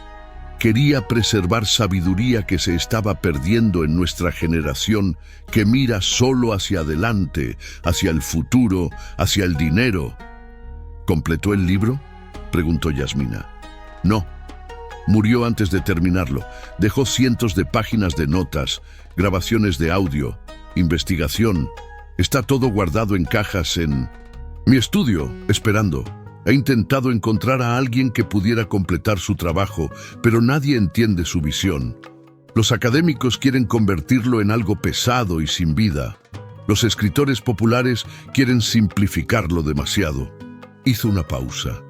Quería preservar sabiduría que se estaba perdiendo en nuestra generación, que mira solo hacia adelante, hacia el futuro, hacia el dinero. «¿Completó el libro?», preguntó Yasmina. «No. Murió antes de terminarlo. Dejó cientos de páginas de notas, grabaciones de audio, investigación. Está todo guardado en cajas en mi estudio, esperando. He intentado encontrar a alguien que pudiera completar su trabajo, pero nadie entiende su visión. Los académicos quieren convertirlo en algo pesado y sin vida. Los escritores populares quieren simplificarlo demasiado». Hizo una pausa,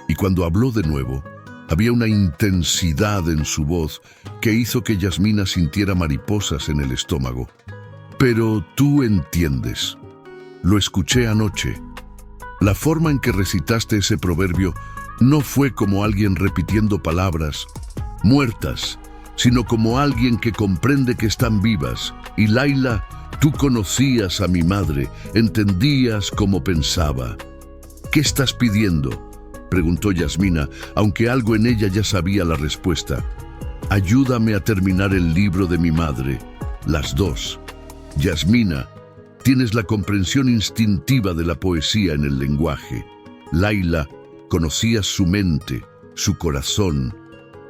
y cuando habló de nuevo, había una intensidad en su voz que hizo que Yasmina sintiera mariposas en el estómago. «Pero tú entiendes. Lo escuché anoche. La forma en que recitaste ese proverbio no fue como alguien repitiendo palabras muertas, sino como alguien que comprende que están vivas. Y Laila, tú conocías a mi madre, entendías cómo pensaba». «¿Qué estás pidiendo?», preguntó Yasmina, aunque algo en ella ya sabía la respuesta. «Ayúdame a terminar el libro de mi madre, las dos». Yasmina, tienes la comprensión instintiva de la poesía en el lenguaje. Laila, conocías su mente, su corazón.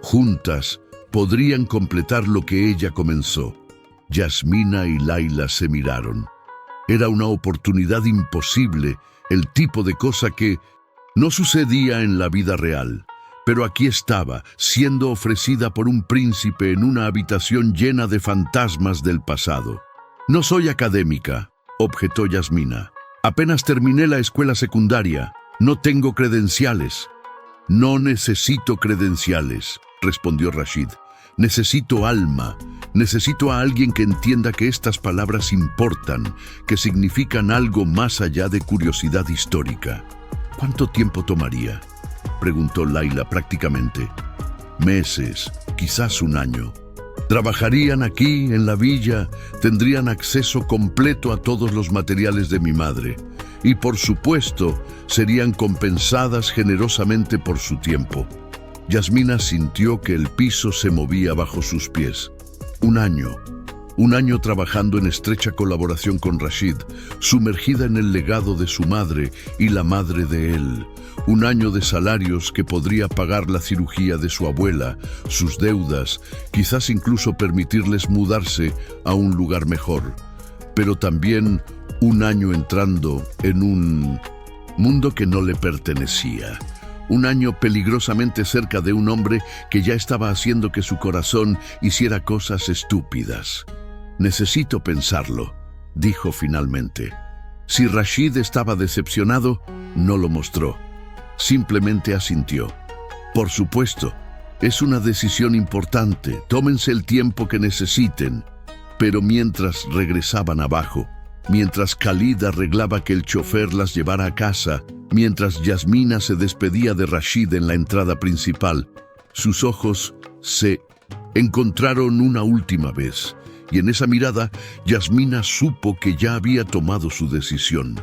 Juntas podrían completar lo que ella comenzó. Yasmina y Laila se miraron. Era una oportunidad imposible, el tipo de cosa que no sucedía en la vida real. Pero aquí estaba, siendo ofrecida por un príncipe en una habitación llena de fantasmas del pasado. «No soy académica», objetó Yasmina. «Apenas terminé la escuela secundaria. No tengo credenciales». «No necesito credenciales», respondió Rashid. «Necesito alma. Necesito a alguien que entienda que estas palabras importan, que significan algo más allá de curiosidad histórica». «¿Cuánto tiempo tomaría?», preguntó Laila prácticamente. «Meses, quizás un año. Trabajarían aquí, en la villa, tendrían acceso completo a todos los materiales de mi madre. Y por supuesto, serían compensadas generosamente por su tiempo». Yasmina sintió que el piso se movía bajo sus pies. Un año trabajando en estrecha colaboración con Rashid, sumergida en el legado de su madre y la madre de él. Un año de salarios que podría pagar la cirugía de su abuela, sus deudas, quizás incluso permitirles mudarse a un lugar mejor. Pero también un año entrando en un mundo que no le pertenecía. Un año peligrosamente cerca de un hombre que ya estaba haciendo que su corazón hiciera cosas estúpidas. «Necesito pensarlo», dijo finalmente. Si Rashid estaba decepcionado, no lo mostró. Simplemente asintió. «Por supuesto, es una decisión importante. Tómense el tiempo que necesiten». Pero mientras regresaban abajo, mientras Khalid arreglaba que el chofer las llevara a casa, mientras Yasmina se despedía de Rashid en la entrada principal, sus ojos se encontraron una última vez. Y en esa mirada, Yasmina supo que ya había tomado su decisión.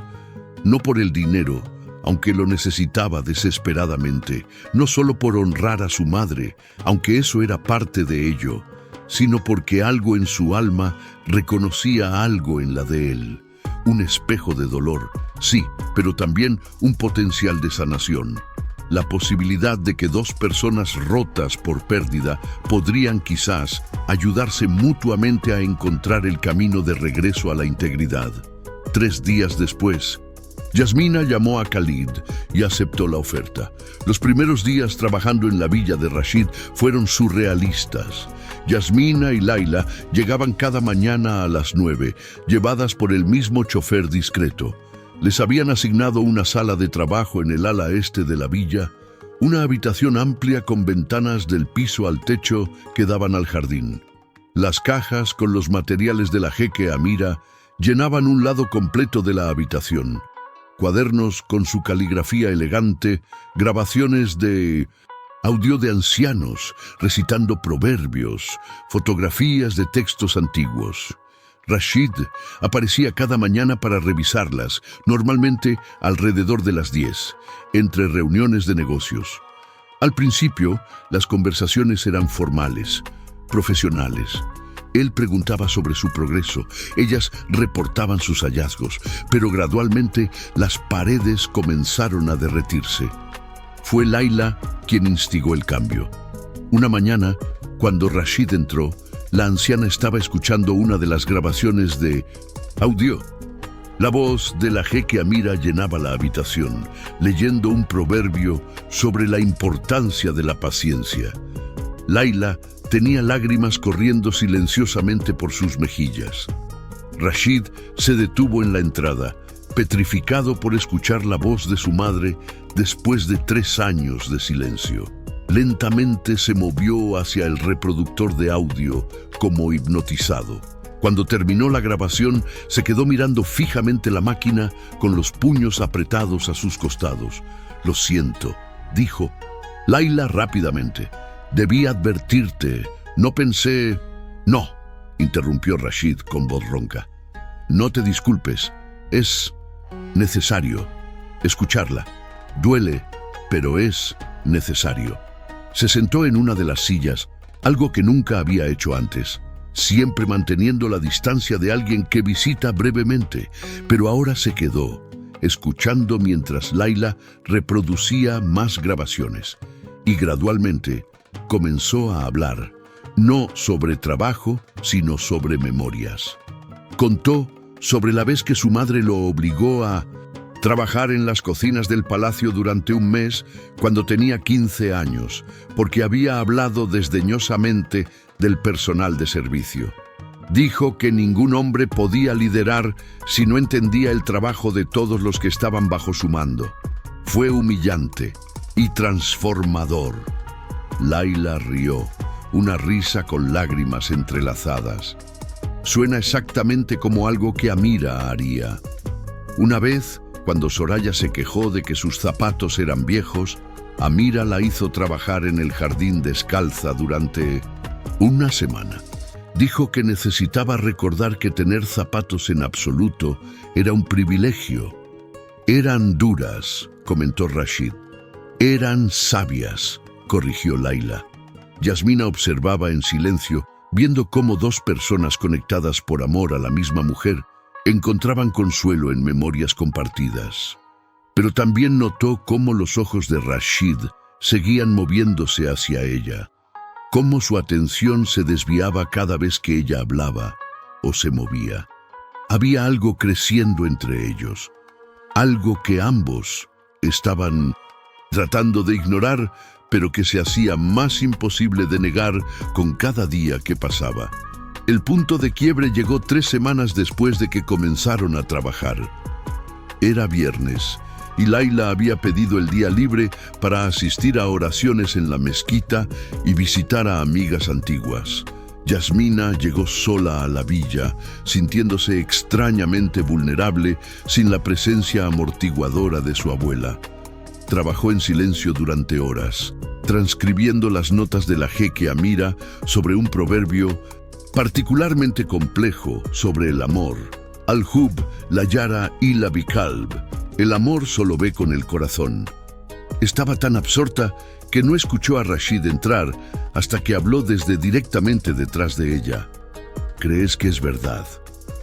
No por el dinero, aunque lo necesitaba desesperadamente, no solo por honrar a su madre, aunque eso era parte de ello, sino porque algo en su alma reconocía algo en la de él. Un espejo de dolor, sí, pero también un potencial de sanación. La posibilidad de que dos personas rotas por pérdida podrían quizás ayudarse mutuamente a encontrar el camino de regreso a la integridad. 3 días después, Yasmina llamó a Khalid y aceptó la oferta. Los primeros días trabajando en la villa de Rashid fueron surrealistas. Yasmina y Laila llegaban cada mañana a las 9, llevadas por el mismo chofer discreto. Les habían asignado una sala de trabajo en el ala este de la villa, una habitación amplia con ventanas del piso al techo que daban al jardín. Las cajas con los materiales de la jeque Amira llenaban un lado completo de la habitación. Cuadernos con su caligrafía elegante, grabaciones de audio de ancianos recitando proverbios, fotografías de textos antiguos. Rashid aparecía cada mañana para revisarlas, normalmente alrededor de las 10, entre reuniones de negocios. Al principio, las conversaciones eran formales, profesionales. Él preguntaba sobre su progreso, ellas reportaban sus hallazgos, pero gradualmente las paredes comenzaron a derretirse. Fue Laila quien instigó el cambio. Una mañana, cuando Rashid entró, la anciana estaba escuchando una de las grabaciones de audio. La voz de la jeque Amira llenaba la habitación, leyendo un proverbio sobre la importancia de la paciencia. Laila tenía lágrimas corriendo silenciosamente por sus mejillas. Rashid se detuvo en la entrada, petrificado por escuchar la voz de su madre después de 3 años de silencio. Lentamente se movió hacia el reproductor de audio como hipnotizado. Cuando terminó la grabación, se quedó mirando fijamente la máquina con los puños apretados a sus costados. «Lo siento», dijo Laila rápidamente. «Debí advertirte. No pensé...» «No», interrumpió Rashid con voz ronca. «No te disculpes. Es necesario escucharla. Duele, pero es necesario». Se sentó en una de las sillas, algo que nunca había hecho antes, siempre manteniendo la distancia de alguien que visita brevemente, pero ahora se quedó, escuchando mientras Laila reproducía más grabaciones, y gradualmente comenzó a hablar, no sobre trabajo, sino sobre memorias. Contó sobre la vez que su madre lo obligó a trabajar en las cocinas del palacio durante un mes cuando tenía 15 años, porque había hablado desdeñosamente del personal de servicio. Dijo que ningún hombre podía liderar si no entendía el trabajo de todos los que estaban bajo su mando. Fue humillante y transformador. Laila rió, una risa con lágrimas entrelazadas. Suena exactamente como algo que Amira haría. Una vez, cuando Soraya se quejó de que sus zapatos eran viejos, Amira la hizo trabajar en el jardín descalza durante una semana. Dijo que necesitaba recordar que tener zapatos en absoluto era un privilegio. Eran duras, comentó Rashid. Eran sabias, corrigió Laila. Yasmina observaba en silencio, viendo cómo dos personas conectadas por amor a la misma mujer encontraban consuelo en memorias compartidas. Pero también notó cómo los ojos de Rashid seguían moviéndose hacia ella, cómo su atención se desviaba cada vez que ella hablaba o se movía. Había algo creciendo entre ellos, algo que ambos estaban tratando de ignorar, pero que se hacía más imposible de negar con cada día que pasaba. El punto de quiebre llegó 3 semanas después de que comenzaron a trabajar. Era viernes y Laila había pedido el día libre para asistir a oraciones en la mezquita y visitar a amigas antiguas. Yasmina llegó sola a la villa, sintiéndose extrañamente vulnerable sin la presencia amortiguadora de su abuela. Trabajó en silencio durante horas, transcribiendo las notas de la jeque Amira sobre un proverbio particularmente complejo sobre el amor. Al-Hub, la Yara y la Bikalb. El amor solo ve con el corazón. Estaba tan absorta que no escuchó a Rashid entrar hasta que habló desde directamente detrás de ella. ¿Crees que es verdad?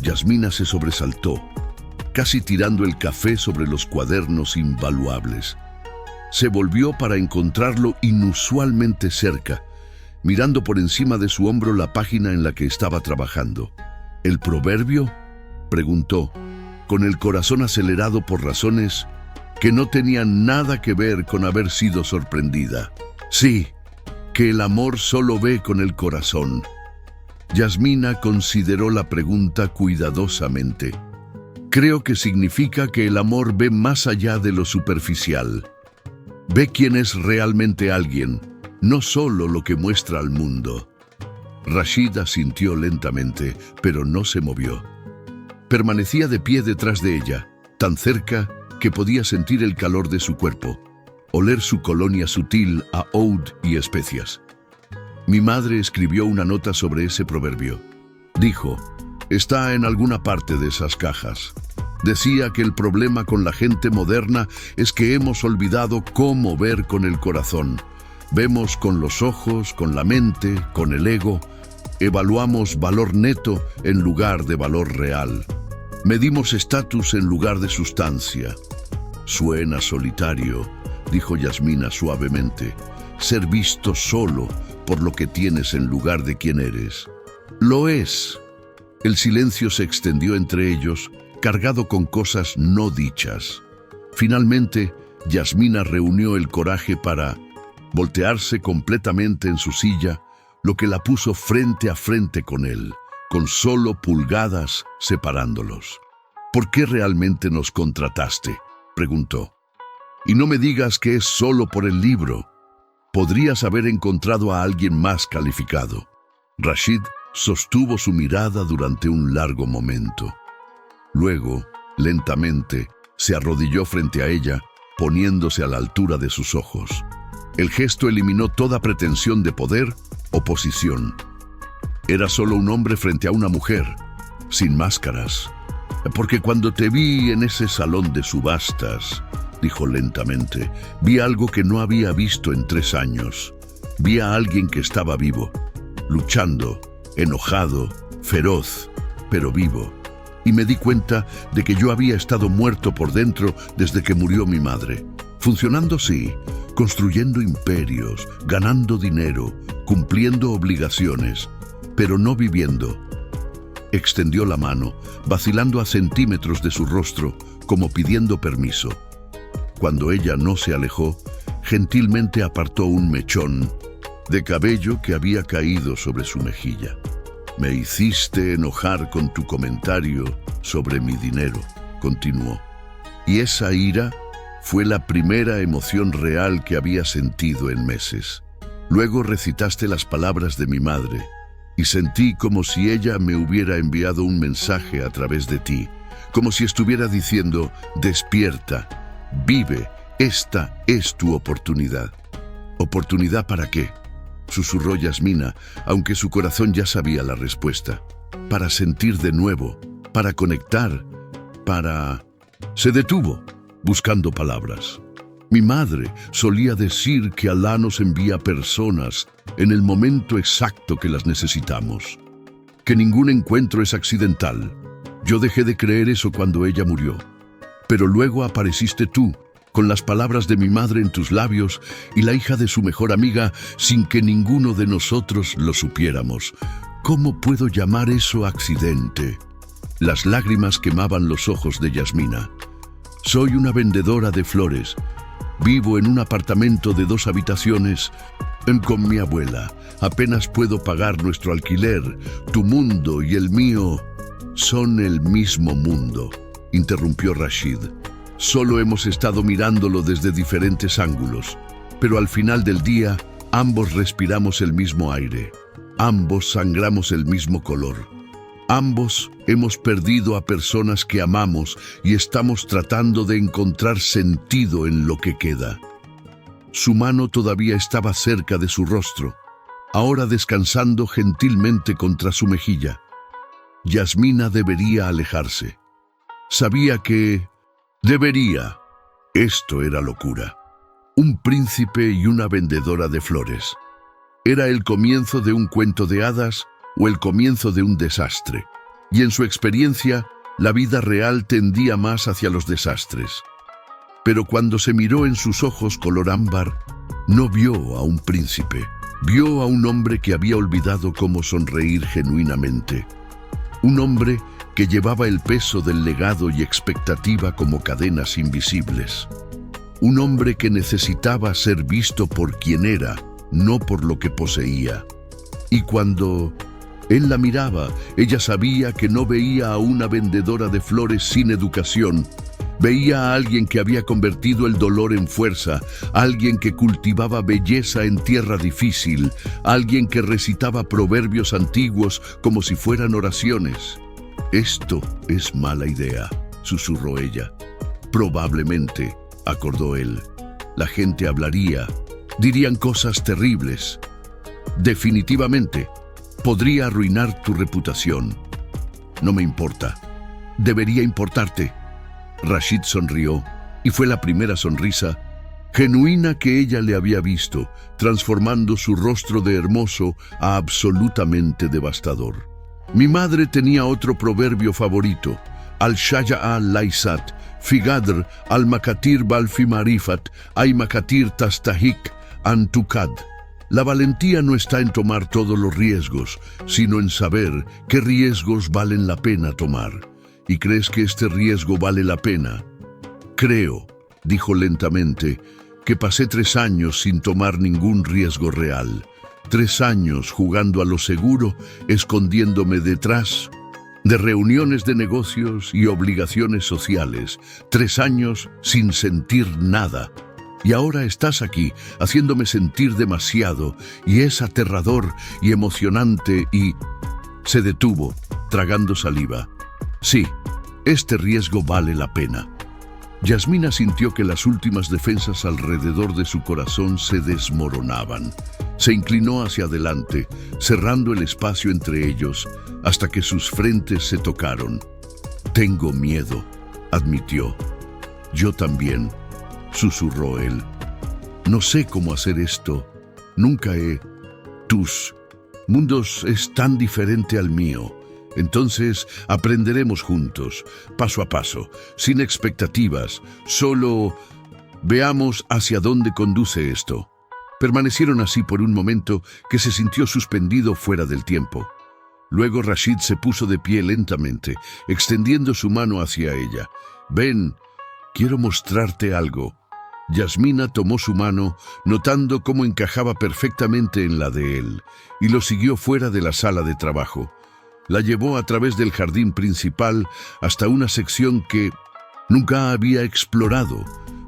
Yasmina se sobresaltó, casi tirando el café sobre los cuadernos invaluables. Se volvió para encontrarlo inusualmente cerca, mirando por encima de su hombro la página en la que estaba trabajando. ¿El proverbio?, preguntó, con el corazón acelerado por razones que no tenían nada que ver con haber sido sorprendida. Sí, que el amor solo ve con el corazón. Yasmina consideró la pregunta cuidadosamente. Creo que significa que el amor ve más allá de lo superficial. Ve quién es realmente alguien, no solo lo que muestra al mundo. Rashid asintió lentamente, pero no se movió. Permanecía de pie detrás de ella, tan cerca que podía sentir el calor de su cuerpo, oler su colonia sutil a oud y especias. Mi madre escribió una nota sobre ese proverbio. Dijo, está en alguna parte de esas cajas. Decía que el problema con la gente moderna es que hemos olvidado cómo ver con el corazón. Vemos con los ojos, con la mente, con el ego. Evaluamos valor neto en lugar de valor real. Medimos estatus en lugar de sustancia. Suena solitario, dijo Yasmina suavemente. Ser visto solo por lo que tienes en lugar de quién eres. Lo es. El silencio se extendió entre ellos, cargado con cosas no dichas. Finalmente, Yasmina reunió el coraje para voltearse completamente en su silla, lo que la puso frente a frente con él, con solo pulgadas separándolos. ¿Por qué realmente nos contrataste?, preguntó. Y no me digas que es solo por el libro. Podrías haber encontrado a alguien más calificado. Rashid sostuvo su mirada durante un largo momento. Luego, lentamente, se arrodilló frente a ella, poniéndose a la altura de sus ojos. El gesto eliminó toda pretensión de poder o posición. Era solo un hombre frente a una mujer, sin máscaras. Porque cuando te vi en ese salón de subastas, dijo lentamente, vi algo que no había visto en 3 años. Vi a alguien que estaba vivo, luchando, enojado, feroz, pero vivo. Y me di cuenta de que yo había estado muerto por dentro desde que murió mi madre. Funcionando, sí, construyendo imperios, ganando dinero, cumpliendo obligaciones, pero no viviendo. Extendió la mano, vacilando a centímetros de su rostro, como pidiendo permiso. Cuando ella no se alejó, gentilmente apartó un mechón de cabello que había caído sobre su mejilla. «Me hiciste enojar con tu comentario sobre mi dinero», continuó. Y esa ira fue la primera emoción real que había sentido en meses. Luego recitaste las palabras de mi madre, y sentí como si ella me hubiera enviado un mensaje a través de ti, como si estuviera diciendo: «Despierta, vive, esta es tu oportunidad». «¿Oportunidad para qué?», susurró Yasmina, aunque su corazón ya sabía la respuesta. «Para sentir de nuevo, para conectar, para...». Se detuvo, buscando palabras. «Mi madre solía decir que Alá nos envía personas en el momento exacto que las necesitamos, que ningún encuentro es accidental. Yo dejé de creer eso cuando ella murió. Pero luego apareciste tú, con las palabras de mi madre en tus labios y la hija de su mejor amiga, sin que ninguno de nosotros lo supiéramos. ¿Cómo puedo llamar eso accidente?». Las lágrimas quemaban los ojos de Yasmina. «Soy una vendedora de flores. Vivo en un apartamento de 2 habitaciones con mi abuela. Apenas puedo pagar nuestro alquiler. Tu mundo y el mío son el mismo mundo», interrumpió Rashid. «Solo hemos estado mirándolo desde diferentes ángulos, pero al final del día, ambos respiramos el mismo aire. Ambos sangramos el mismo color. Ambos hemos perdido a personas que amamos y estamos tratando de encontrar sentido en lo que queda». Su mano todavía estaba cerca de su rostro, ahora descansando gentilmente contra su mejilla. Yasmina debería alejarse. Sabía que debería. Esto era locura. Un príncipe y una vendedora de flores. ¿Era el comienzo de un cuento de hadas o el comienzo de un desastre? Y en su experiencia, la vida real tendía más hacia los desastres. Pero cuando se miró en sus ojos color ámbar, no vio a un príncipe. Vio a un hombre que había olvidado cómo sonreír genuinamente. Un hombre que llevaba el peso del legado y expectativa como cadenas invisibles. Un hombre que necesitaba ser visto por quien era, no por lo que poseía. Y cuando él la miraba, ella sabía que no veía a una vendedora de flores sin educación. Veía a alguien que había convertido el dolor en fuerza, alguien que cultivaba belleza en tierra difícil, alguien que recitaba proverbios antiguos como si fueran oraciones. «Esto es mala idea», susurró ella. «Probablemente», acordó él, «la gente hablaría, dirían cosas terribles. Definitivamente, podría arruinar tu reputación». «No me importa. Debería importarte». Rashid sonrió, y fue la primera sonrisa genuina que ella le había visto, transformando su rostro de hermoso a absolutamente devastador. «Mi madre tenía otro proverbio favorito: Al-Shaja'a Laysat, Figadr al-Makatir Balfi Marifat, Ay Makatir Tastahik Antukad». La valentía no está en tomar todos los riesgos, sino en saber qué riesgos valen la pena tomar. ¿Y crees que este riesgo vale la pena? «Creo», dijo lentamente, «que pasé 3 años sin tomar ningún riesgo real. 3 años jugando a lo seguro, escondiéndome detrás de reuniones de negocios y obligaciones sociales. 3 años sin sentir nada. Y ahora estás aquí, haciéndome sentir demasiado, y es aterrador y emocionante y...». Se detuvo, tragando saliva. «Sí, este riesgo vale la pena». Yasmina sintió que las últimas defensas alrededor de su corazón se desmoronaban. Se inclinó hacia adelante, cerrando el espacio entre ellos, hasta que sus frentes se tocaron. «Tengo miedo», admitió. «Yo también», susurró él. «No sé cómo hacer esto. Nunca he... Tus mundos es tan diferente al mío. Entonces aprenderemos juntos, paso a paso, sin expectativas, solo Veamos hacia dónde conduce esto. Permanecieron así por un momento que se sintió suspendido fuera del tiempo. Luego Rashid se puso de pie lentamente, extendiendo su mano hacia ella. «Ven, quiero mostrarte algo». Yasmina tomó su mano, notando cómo encajaba perfectamente en la de él, y lo siguió fuera de la sala de trabajo. La llevó a través del jardín principal hasta una sección que nunca había explorado,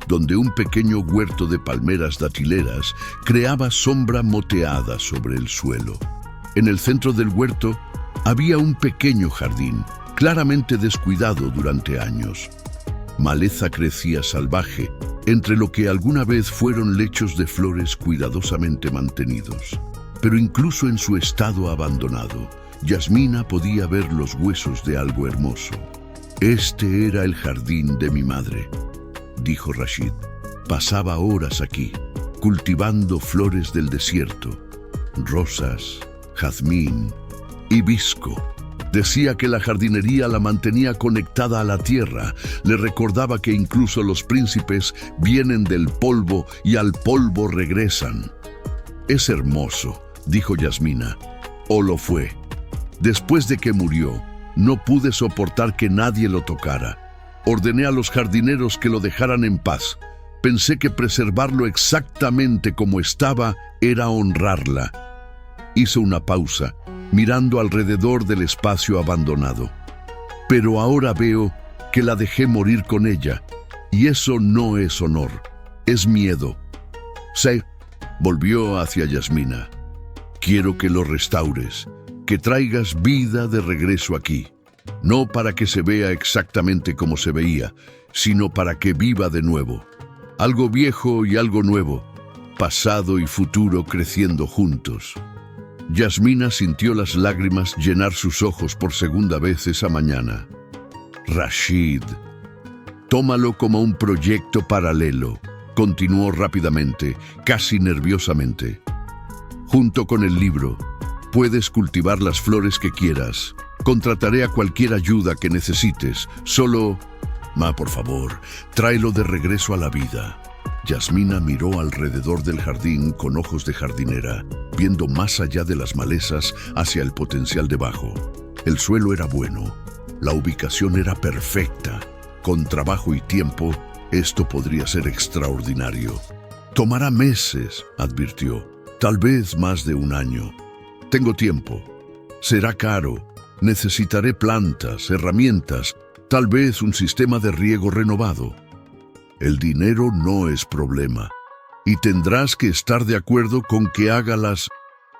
donde un pequeño huerto de palmeras datileras creaba sombra moteada sobre el suelo. En el centro del huerto había un pequeño jardín, claramente descuidado durante años. Maleza crecía salvaje, entre lo que alguna vez fueron lechos de flores cuidadosamente mantenidos. Pero incluso en su estado abandonado, Yasmina podía ver los huesos de algo hermoso. «Este era el jardín de mi madre», dijo Rashid. «Pasaba horas aquí, cultivando flores del desierto, rosas, jazmín, hibisco. Decía que la jardinería la mantenía conectada a la tierra. Le recordaba que incluso los príncipes vienen del polvo y al polvo regresan». «Es hermoso», dijo Yasmina. «O lo fue. Después de que murió, no pude soportar que nadie lo tocara. Ordené a los jardineros que lo dejaran en paz. Pensé que preservarlo exactamente como estaba era honrarla». Hizo una pausa, mirando alrededor del espacio abandonado. «Pero ahora veo que la dejé morir con ella, y eso no es honor, es miedo». «Sí», volvió hacia Yasmina. «Quiero que lo restaures, que traigas vida de regreso aquí. No para que se vea exactamente como se veía, sino para que viva de nuevo. Algo viejo y algo nuevo, pasado y futuro creciendo juntos». Yasmina sintió las lágrimas llenar sus ojos por segunda vez esa mañana. «Rashid, tómalo como un proyecto paralelo», continuó rápidamente, casi nerviosamente. «Junto con el libro, puedes cultivar las flores que quieras. Contrataré a cualquier ayuda que necesites. Solo, por favor, tráelo de regreso a la vida». Yasmina miró alrededor del jardín con ojos de jardinera, viendo más allá de las malezas hacia el potencial debajo. El suelo era bueno, la ubicación era perfecta. Con trabajo y tiempo, esto podría ser extraordinario. «Tomará meses», advirtió, «tal vez más de un año. Tengo tiempo. Será caro. Necesitaré plantas, herramientas, tal vez un sistema de riego renovado. El dinero no es problema, y tendrás que estar de acuerdo con que haga las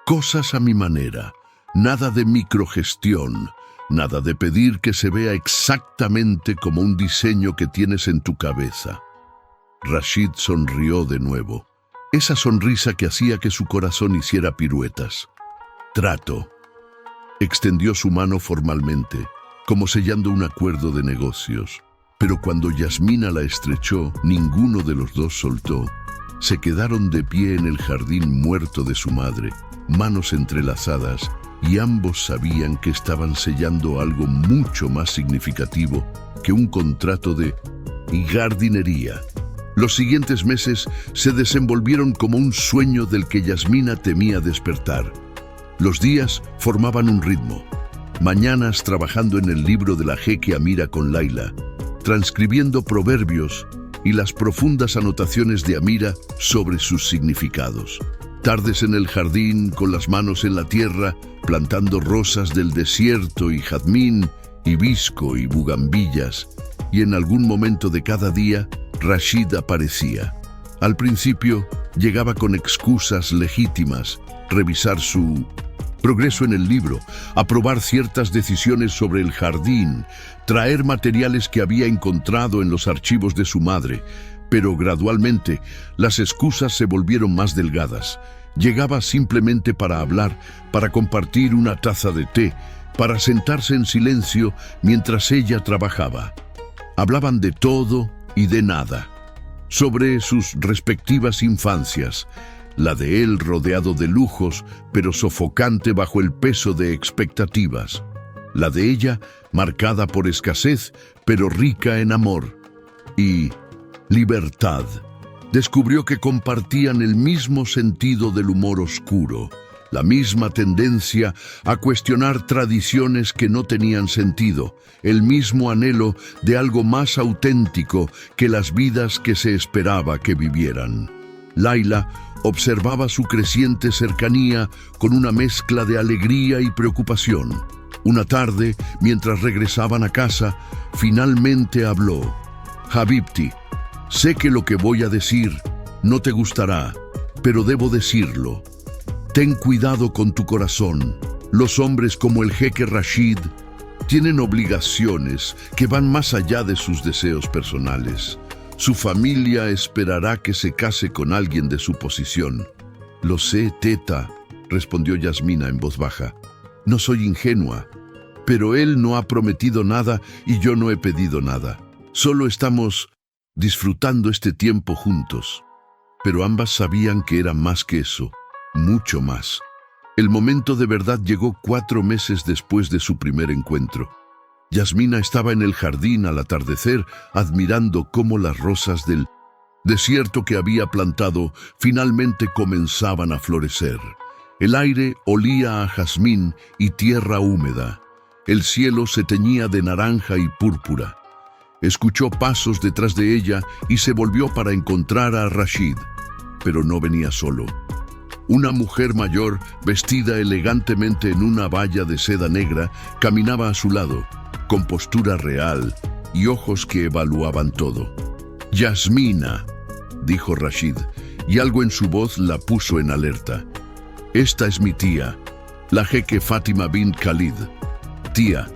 cosas a mi manera. Nada de microgestión, nada de pedir que se vea exactamente como un diseño que tienes en tu cabeza». Rashid sonrió de nuevo, esa sonrisa que hacía que su corazón hiciera piruetas. «Trato». Extendió su mano formalmente, como sellando un acuerdo de negocios. Pero cuando Yasmina la estrechó, ninguno de los dos soltó. Se quedaron de pie en el jardín muerto de su madre, manos entrelazadas, y ambos sabían que estaban sellando algo mucho más significativo que un contrato de jardinería. Los siguientes meses se desenvolvieron como un sueño del que Yasmina temía despertar. Los días formaban un ritmo. Mañanas trabajando en el libro de la jeque Amira con Laila, transcribiendo proverbios y las profundas anotaciones de Amira sobre sus significados. Tardes en el jardín con las manos en la tierra, plantando rosas del desierto y jazmín, hibisco y bugambillas, y en algún momento de cada día, Rashid aparecía. Al principio, llegaba con excusas legítimas, revisar su progreso en el libro, aprobar ciertas decisiones sobre el jardín, traer materiales que había encontrado en los archivos de su madre, pero gradualmente las excusas se volvieron más delgadas. Llegaba simplemente para hablar, para compartir una taza de té, para sentarse en silencio mientras ella trabajaba. Hablaban de todo y de nada, sobre sus respectivas infancias, la de él rodeado de lujos, pero sofocante bajo el peso de expectativas. La de ella marcada por escasez, pero rica en amor. Y libertad, descubrió que compartían el mismo sentido del humor oscuro, la misma tendencia a cuestionar tradiciones que no tenían sentido, el mismo anhelo de algo más auténtico que las vidas que se esperaba que vivieran. Laila observaba su creciente cercanía con una mezcla de alegría y preocupación. Una tarde, mientras regresaban a casa, finalmente habló. «Habibti, sé que lo que voy a decir no te gustará, pero debo decirlo. Ten cuidado con tu corazón. Los hombres como el jeque Rashid tienen obligaciones que van más allá de sus deseos personales. Su familia esperará que se case con alguien de su posición». «Lo sé, teta», respondió Yasmina en voz baja. «No soy ingenua, pero él no ha prometido nada y yo no he pedido nada. Solo estamos disfrutando este tiempo juntos». Pero ambas sabían que era más que eso, mucho más. El momento de verdad llegó 4 meses después de su primer encuentro. Yasmina estaba en el jardín al atardecer, admirando cómo las rosas del desierto que había plantado finalmente comenzaban a florecer. El aire olía a jazmín y tierra húmeda. El cielo se teñía de naranja y púrpura. Escuchó pasos detrás de ella y se volvió para encontrar a Rashid, pero no venía solo. Una mujer mayor, vestida elegantemente en una baya de seda negra, caminaba a su lado, con postura real y ojos que evaluaban todo. «Yasmina», dijo Rashid, y algo en su voz la puso en alerta. «Esta es mi tía, la jeque Fátima bint Khalid. Tía,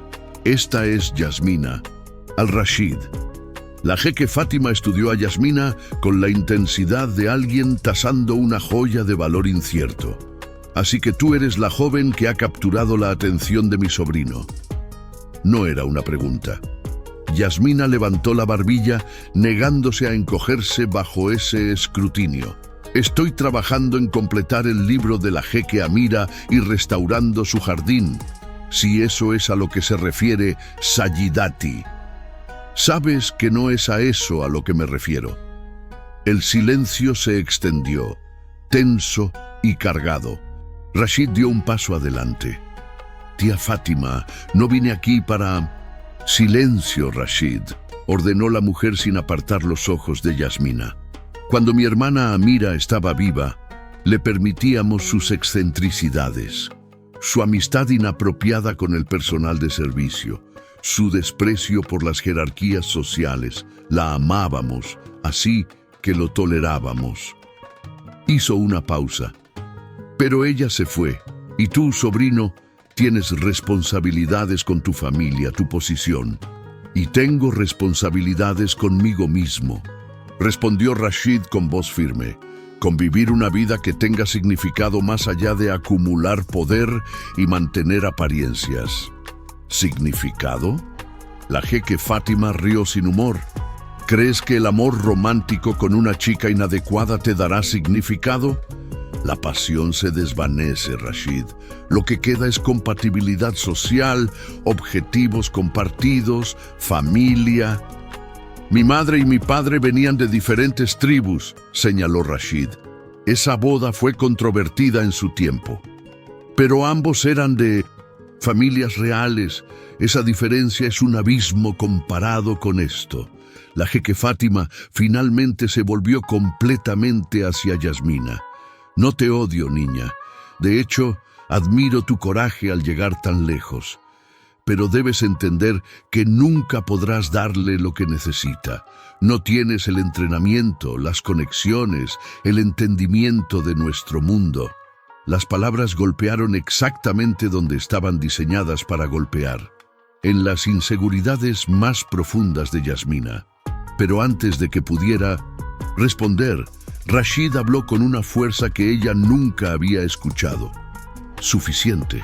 esta es Yasmina, al-Rashid». La jeque Fátima estudió a Yasmina con la intensidad de alguien tasando una joya de valor incierto. «Así que tú eres la joven que ha capturado la atención de mi sobrino». No era una pregunta. Yasmina levantó la barbilla, negándose a encogerse bajo ese escrutinio. «Estoy trabajando en completar el libro de la jeque Amira y restaurando su jardín, si eso es a lo que se refiere Sayidati. Sabes que no es a eso a lo que me refiero». El silencio se extendió, tenso y cargado. Rashid dio un paso adelante. «Tía Fátima, no vine aquí para...» «Silencio, Rashid», ordenó la mujer sin apartar los ojos de Yasmina. «Cuando mi hermana Amira estaba viva, le permitíamos sus excentricidades, su amistad inapropiada con el personal de servicio, su desprecio por las jerarquías sociales. La amábamos, así que lo tolerábamos». Hizo una pausa. «Pero ella se fue, y tú, sobrino, tienes responsabilidades con tu familia, tu posición». «Y tengo responsabilidades conmigo mismo», respondió Rashid con voz firme. «Con vivir una vida que tenga significado más allá de acumular poder y mantener apariencias». «¿Significado?». La jeque Fátima rió sin humor. «¿Crees que el amor romántico con una chica inadecuada te dará significado? La pasión se desvanece, Rashid. Lo que queda es compatibilidad social, objetivos compartidos, familia». «Mi madre y mi padre venían de diferentes tribus», señaló Rashid. «Esa boda fue controvertida en su tiempo. Pero ambos eran de familias reales. Esa diferencia es un abismo comparado con esto». La jeque Fátima finalmente se volvió completamente hacia Yasmina. «No te odio, niña. De hecho, admiro tu coraje al llegar tan lejos. Pero debes entender que nunca podrás darle lo que necesita. No tienes el entrenamiento, las conexiones, el entendimiento de nuestro mundo». Las palabras golpearon exactamente donde estaban diseñadas para golpear, en las inseguridades más profundas de Yasmina. Pero antes de que pudiera responder, Rashid habló con una fuerza que ella nunca había escuchado. «Suficiente.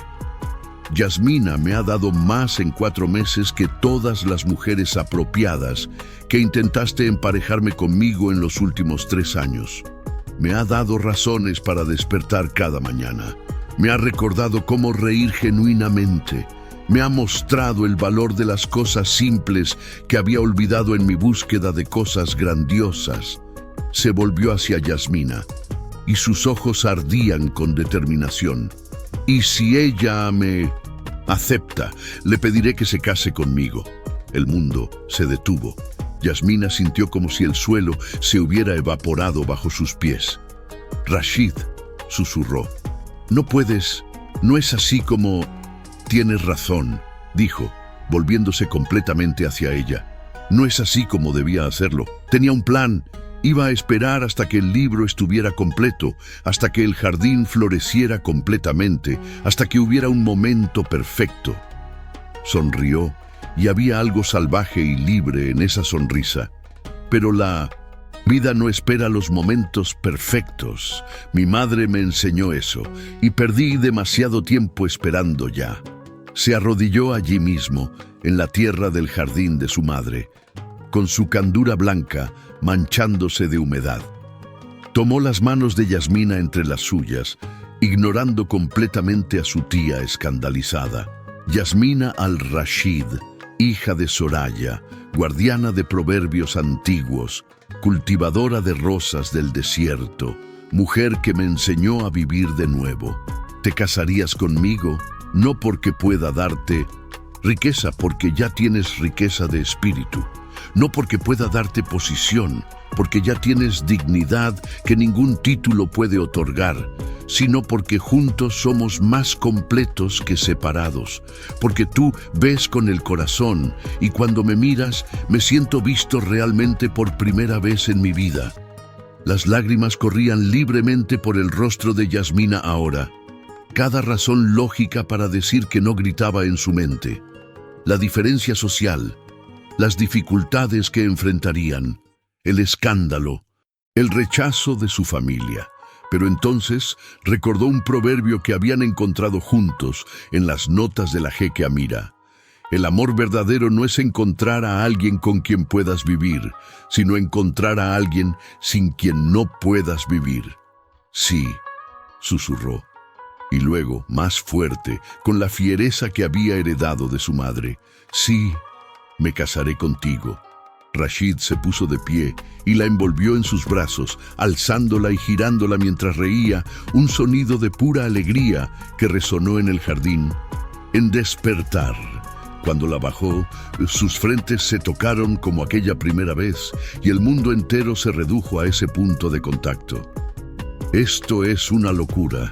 Yasmina me ha dado más en 4 meses que todas las mujeres apropiadas que intentaste emparejarme conmigo en los últimos 3 años. Me ha dado razones para despertar cada mañana. Me ha recordado cómo reír genuinamente. Me ha mostrado el valor de las cosas simples que había olvidado en mi búsqueda de cosas grandiosas. Se volvió hacia Yasmina, y sus ojos ardían con determinación. «Y si ella me acepta, le pediré que se case conmigo». El mundo se detuvo. Yasmina sintió como si el suelo se hubiera evaporado bajo sus pies. «Rashid», susurró, «no puedes, no es así como...». «Tienes razón», dijo, volviéndose completamente hacia ella. «No es así como debía hacerlo. Tenía un plan. Iba a esperar hasta que el libro estuviera completo, hasta que el jardín floreciera completamente, hasta que hubiera un momento perfecto». Sonrió, y había algo salvaje y libre en esa sonrisa. «Pero la vida no espera los momentos perfectos. Mi madre me enseñó eso, y perdí demasiado tiempo esperando ya». Se arrodilló allí mismo, en la tierra del jardín de su madre, con su candura blanca manchándose de humedad. Tomó las manos de Yasmina entre las suyas, ignorando completamente a su tía escandalizada. Yasmina al-Rashid, hija de Soraya, guardiana de proverbios antiguos, cultivadora de rosas del desierto, mujer que me enseñó a vivir de nuevo. ¿Te casarías conmigo? No porque pueda darte riqueza, porque ya tienes riqueza de espíritu. No porque pueda darte posición, porque ya tienes dignidad que ningún título puede otorgar, sino porque juntos somos más completos que separados, porque tú ves con el corazón y cuando me miras me siento visto realmente por primera vez en mi vida. Las lágrimas corrían libremente por el rostro de Yasmina ahora. Cada razón lógica para decir que no gritaba en su mente. La diferencia social, las dificultades que enfrentarían, el escándalo, el rechazo de su familia. Pero entonces recordó un proverbio que habían encontrado juntos en las notas de la jeque Amira. El amor verdadero no es encontrar a alguien con quien puedas vivir, sino encontrar a alguien sin quien no puedas vivir. Sí, susurró. Y luego, más fuerte, con la fiereza que había heredado de su madre. Sí, me casaré contigo. Rashid se puso de pie y la envolvió en sus brazos, alzándola y girándola mientras reía, un sonido de pura alegría que resonó en el jardín. En despertar, cuando la bajó, sus frentes se tocaron como aquella primera vez y el mundo entero se redujo a ese punto de contacto. «Esto es una locura»,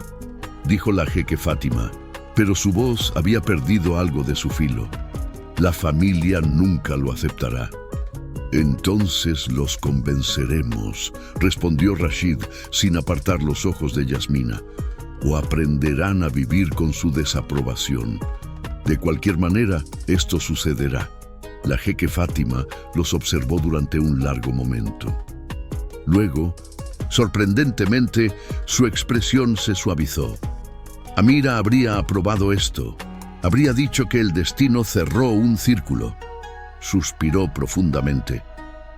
dijo la jeque Fátima, pero su voz había perdido algo de su filo. «La familia nunca lo aceptará». «Entonces los convenceremos», respondió Rashid sin apartar los ojos de Yasmina, «o aprenderán a vivir con su desaprobación. De cualquier manera, esto sucederá». La jeque Fátima los observó durante un largo momento. Luego, sorprendentemente, su expresión se suavizó. Amira habría aprobado esto. Habría dicho que el destino cerró un círculo. Suspiró profundamente.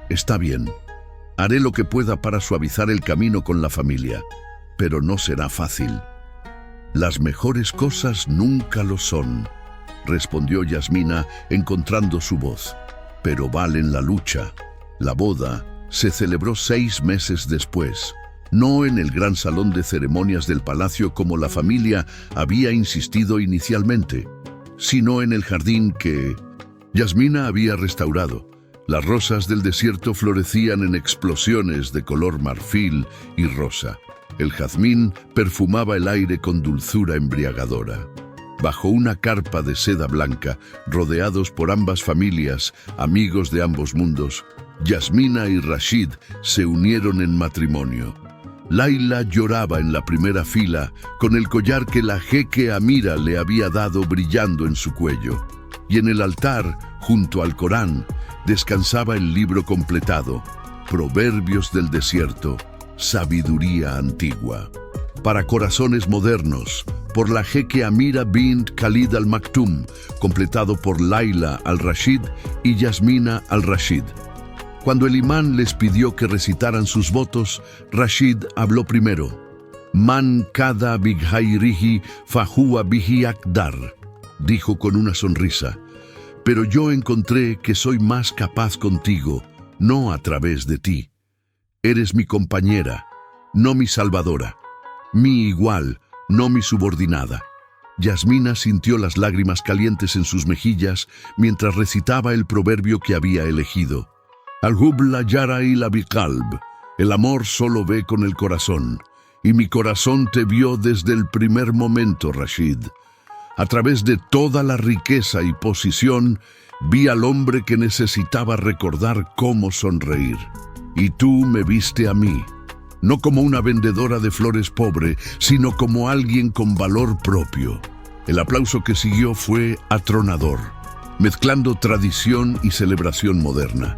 «Está bien. Haré lo que pueda para suavizar el camino con la familia, pero no será fácil». «Las mejores cosas nunca lo son», respondió Yasmina, encontrando su voz. «Pero valen la lucha». La boda se celebró 6 meses después. No en el gran salón de ceremonias del palacio como la familia había insistido inicialmente, sino en el jardín que Yasmina había restaurado. Las rosas del desierto florecían en explosiones de color marfil y rosa. El jazmín perfumaba el aire con dulzura embriagadora. Bajo una carpa de seda blanca, rodeados por ambas familias, amigos de ambos mundos, Yasmina y Rashid se unieron en matrimonio. Laila lloraba en la primera fila, con el collar que la jeque Amira le había dado brillando en su cuello. Y en el altar, junto al Corán, descansaba el libro completado, Proverbios del desierto, sabiduría antigua. Para corazones modernos, por la jeque Amira bint Khalid al-Maktoum, completado por Laila al-Rashid y Yasmina al-Rashid. Cuando el imán les pidió que recitaran sus votos, Rashid habló primero. «Man kada bighairihi fahuwa bihi akdar», dijo con una sonrisa. «Pero yo encontré que soy más capaz contigo, no a través de ti». Eres mi compañera, no mi salvadora. Mi igual, no mi subordinada. Yasmina sintió las lágrimas calientes en sus mejillas mientras recitaba el proverbio que había elegido. Al-Hub la yara y la biqalb. El amor solo ve con el corazón. Y mi corazón te vio desde el primer momento, Rashid. A través de toda la riqueza y posición, vi al hombre que necesitaba recordar cómo sonreír. Y tú me viste a mí, no como una vendedora de flores pobre, sino como alguien con valor propio. El aplauso que siguió fue atronador, mezclando tradición y celebración moderna.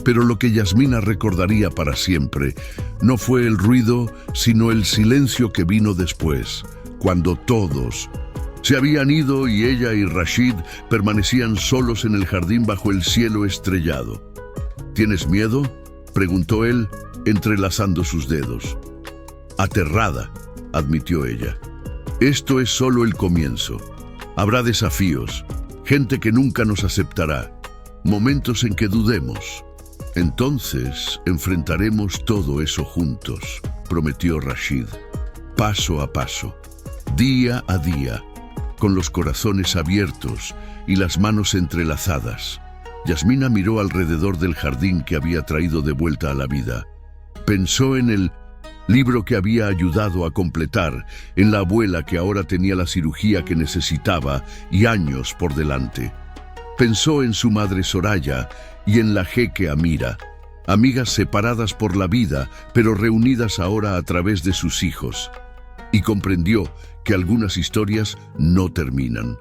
Pero lo que Yasmina recordaría para siempre no fue el ruido, sino el silencio que vino después, cuando todos se habían ido y ella y Rashid permanecían solos en el jardín bajo el cielo estrellado. ¿Tienes miedo?, preguntó él, entrelazando sus dedos. Aterrada, admitió ella. Esto es solo el comienzo. Habrá desafíos, gente que nunca nos aceptará, momentos en que dudemos. Entonces enfrentaremos todo eso juntos, prometió Rashid, paso a paso, día a día, con los corazones abiertos y las manos entrelazadas. Yasmina miró alrededor del jardín que había traído de vuelta a la vida. Pensó en el libro que había ayudado a completar, en la abuela que ahora tenía la cirugía que necesitaba y años por delante. Pensó en su madre Soraya y en la jeque Amira, amigas separadas por la vida, pero reunidas ahora a través de sus hijos. Y comprendió que algunas historias no terminan.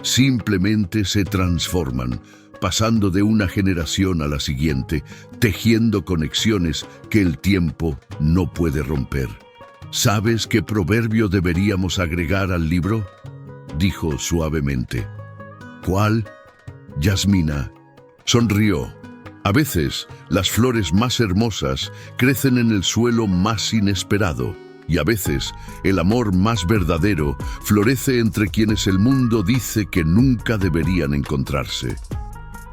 Simplemente se transforman, pasando de una generación a la siguiente, tejiendo conexiones que el tiempo no puede romper. ¿Sabes qué proverbio deberíamos agregar al libro?, dijo suavemente. ¿Cuál? Yasmina sonrió. A veces, las flores más hermosas crecen en el suelo más inesperado, y a veces, el amor más verdadero florece entre quienes el mundo dice que nunca deberían encontrarse.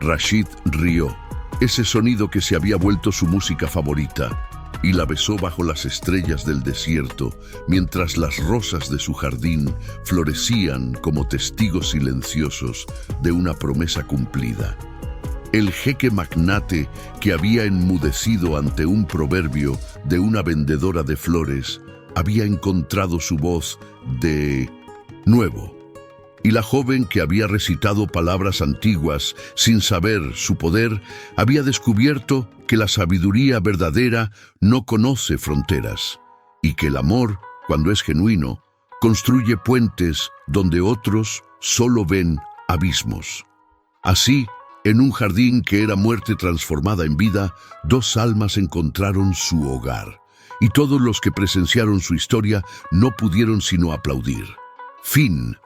Rashid rió, ese sonido que se había vuelto su música favorita, y la besó bajo las estrellas del desierto, mientras las rosas de su jardín florecían como testigos silenciosos de una promesa cumplida. El jeque magnate que había enmudecido ante un proverbio de una vendedora de flores había encontrado su voz de nuevo. Y la joven que había recitado palabras antiguas sin saber su poder, había descubierto que la sabiduría verdadera no conoce fronteras y que el amor, cuando es genuino, construye puentes donde otros solo ven abismos. Así, en un jardín que era muerte transformada en vida, dos almas encontraron su hogar, y todos los que presenciaron su historia no pudieron sino aplaudir. Fin.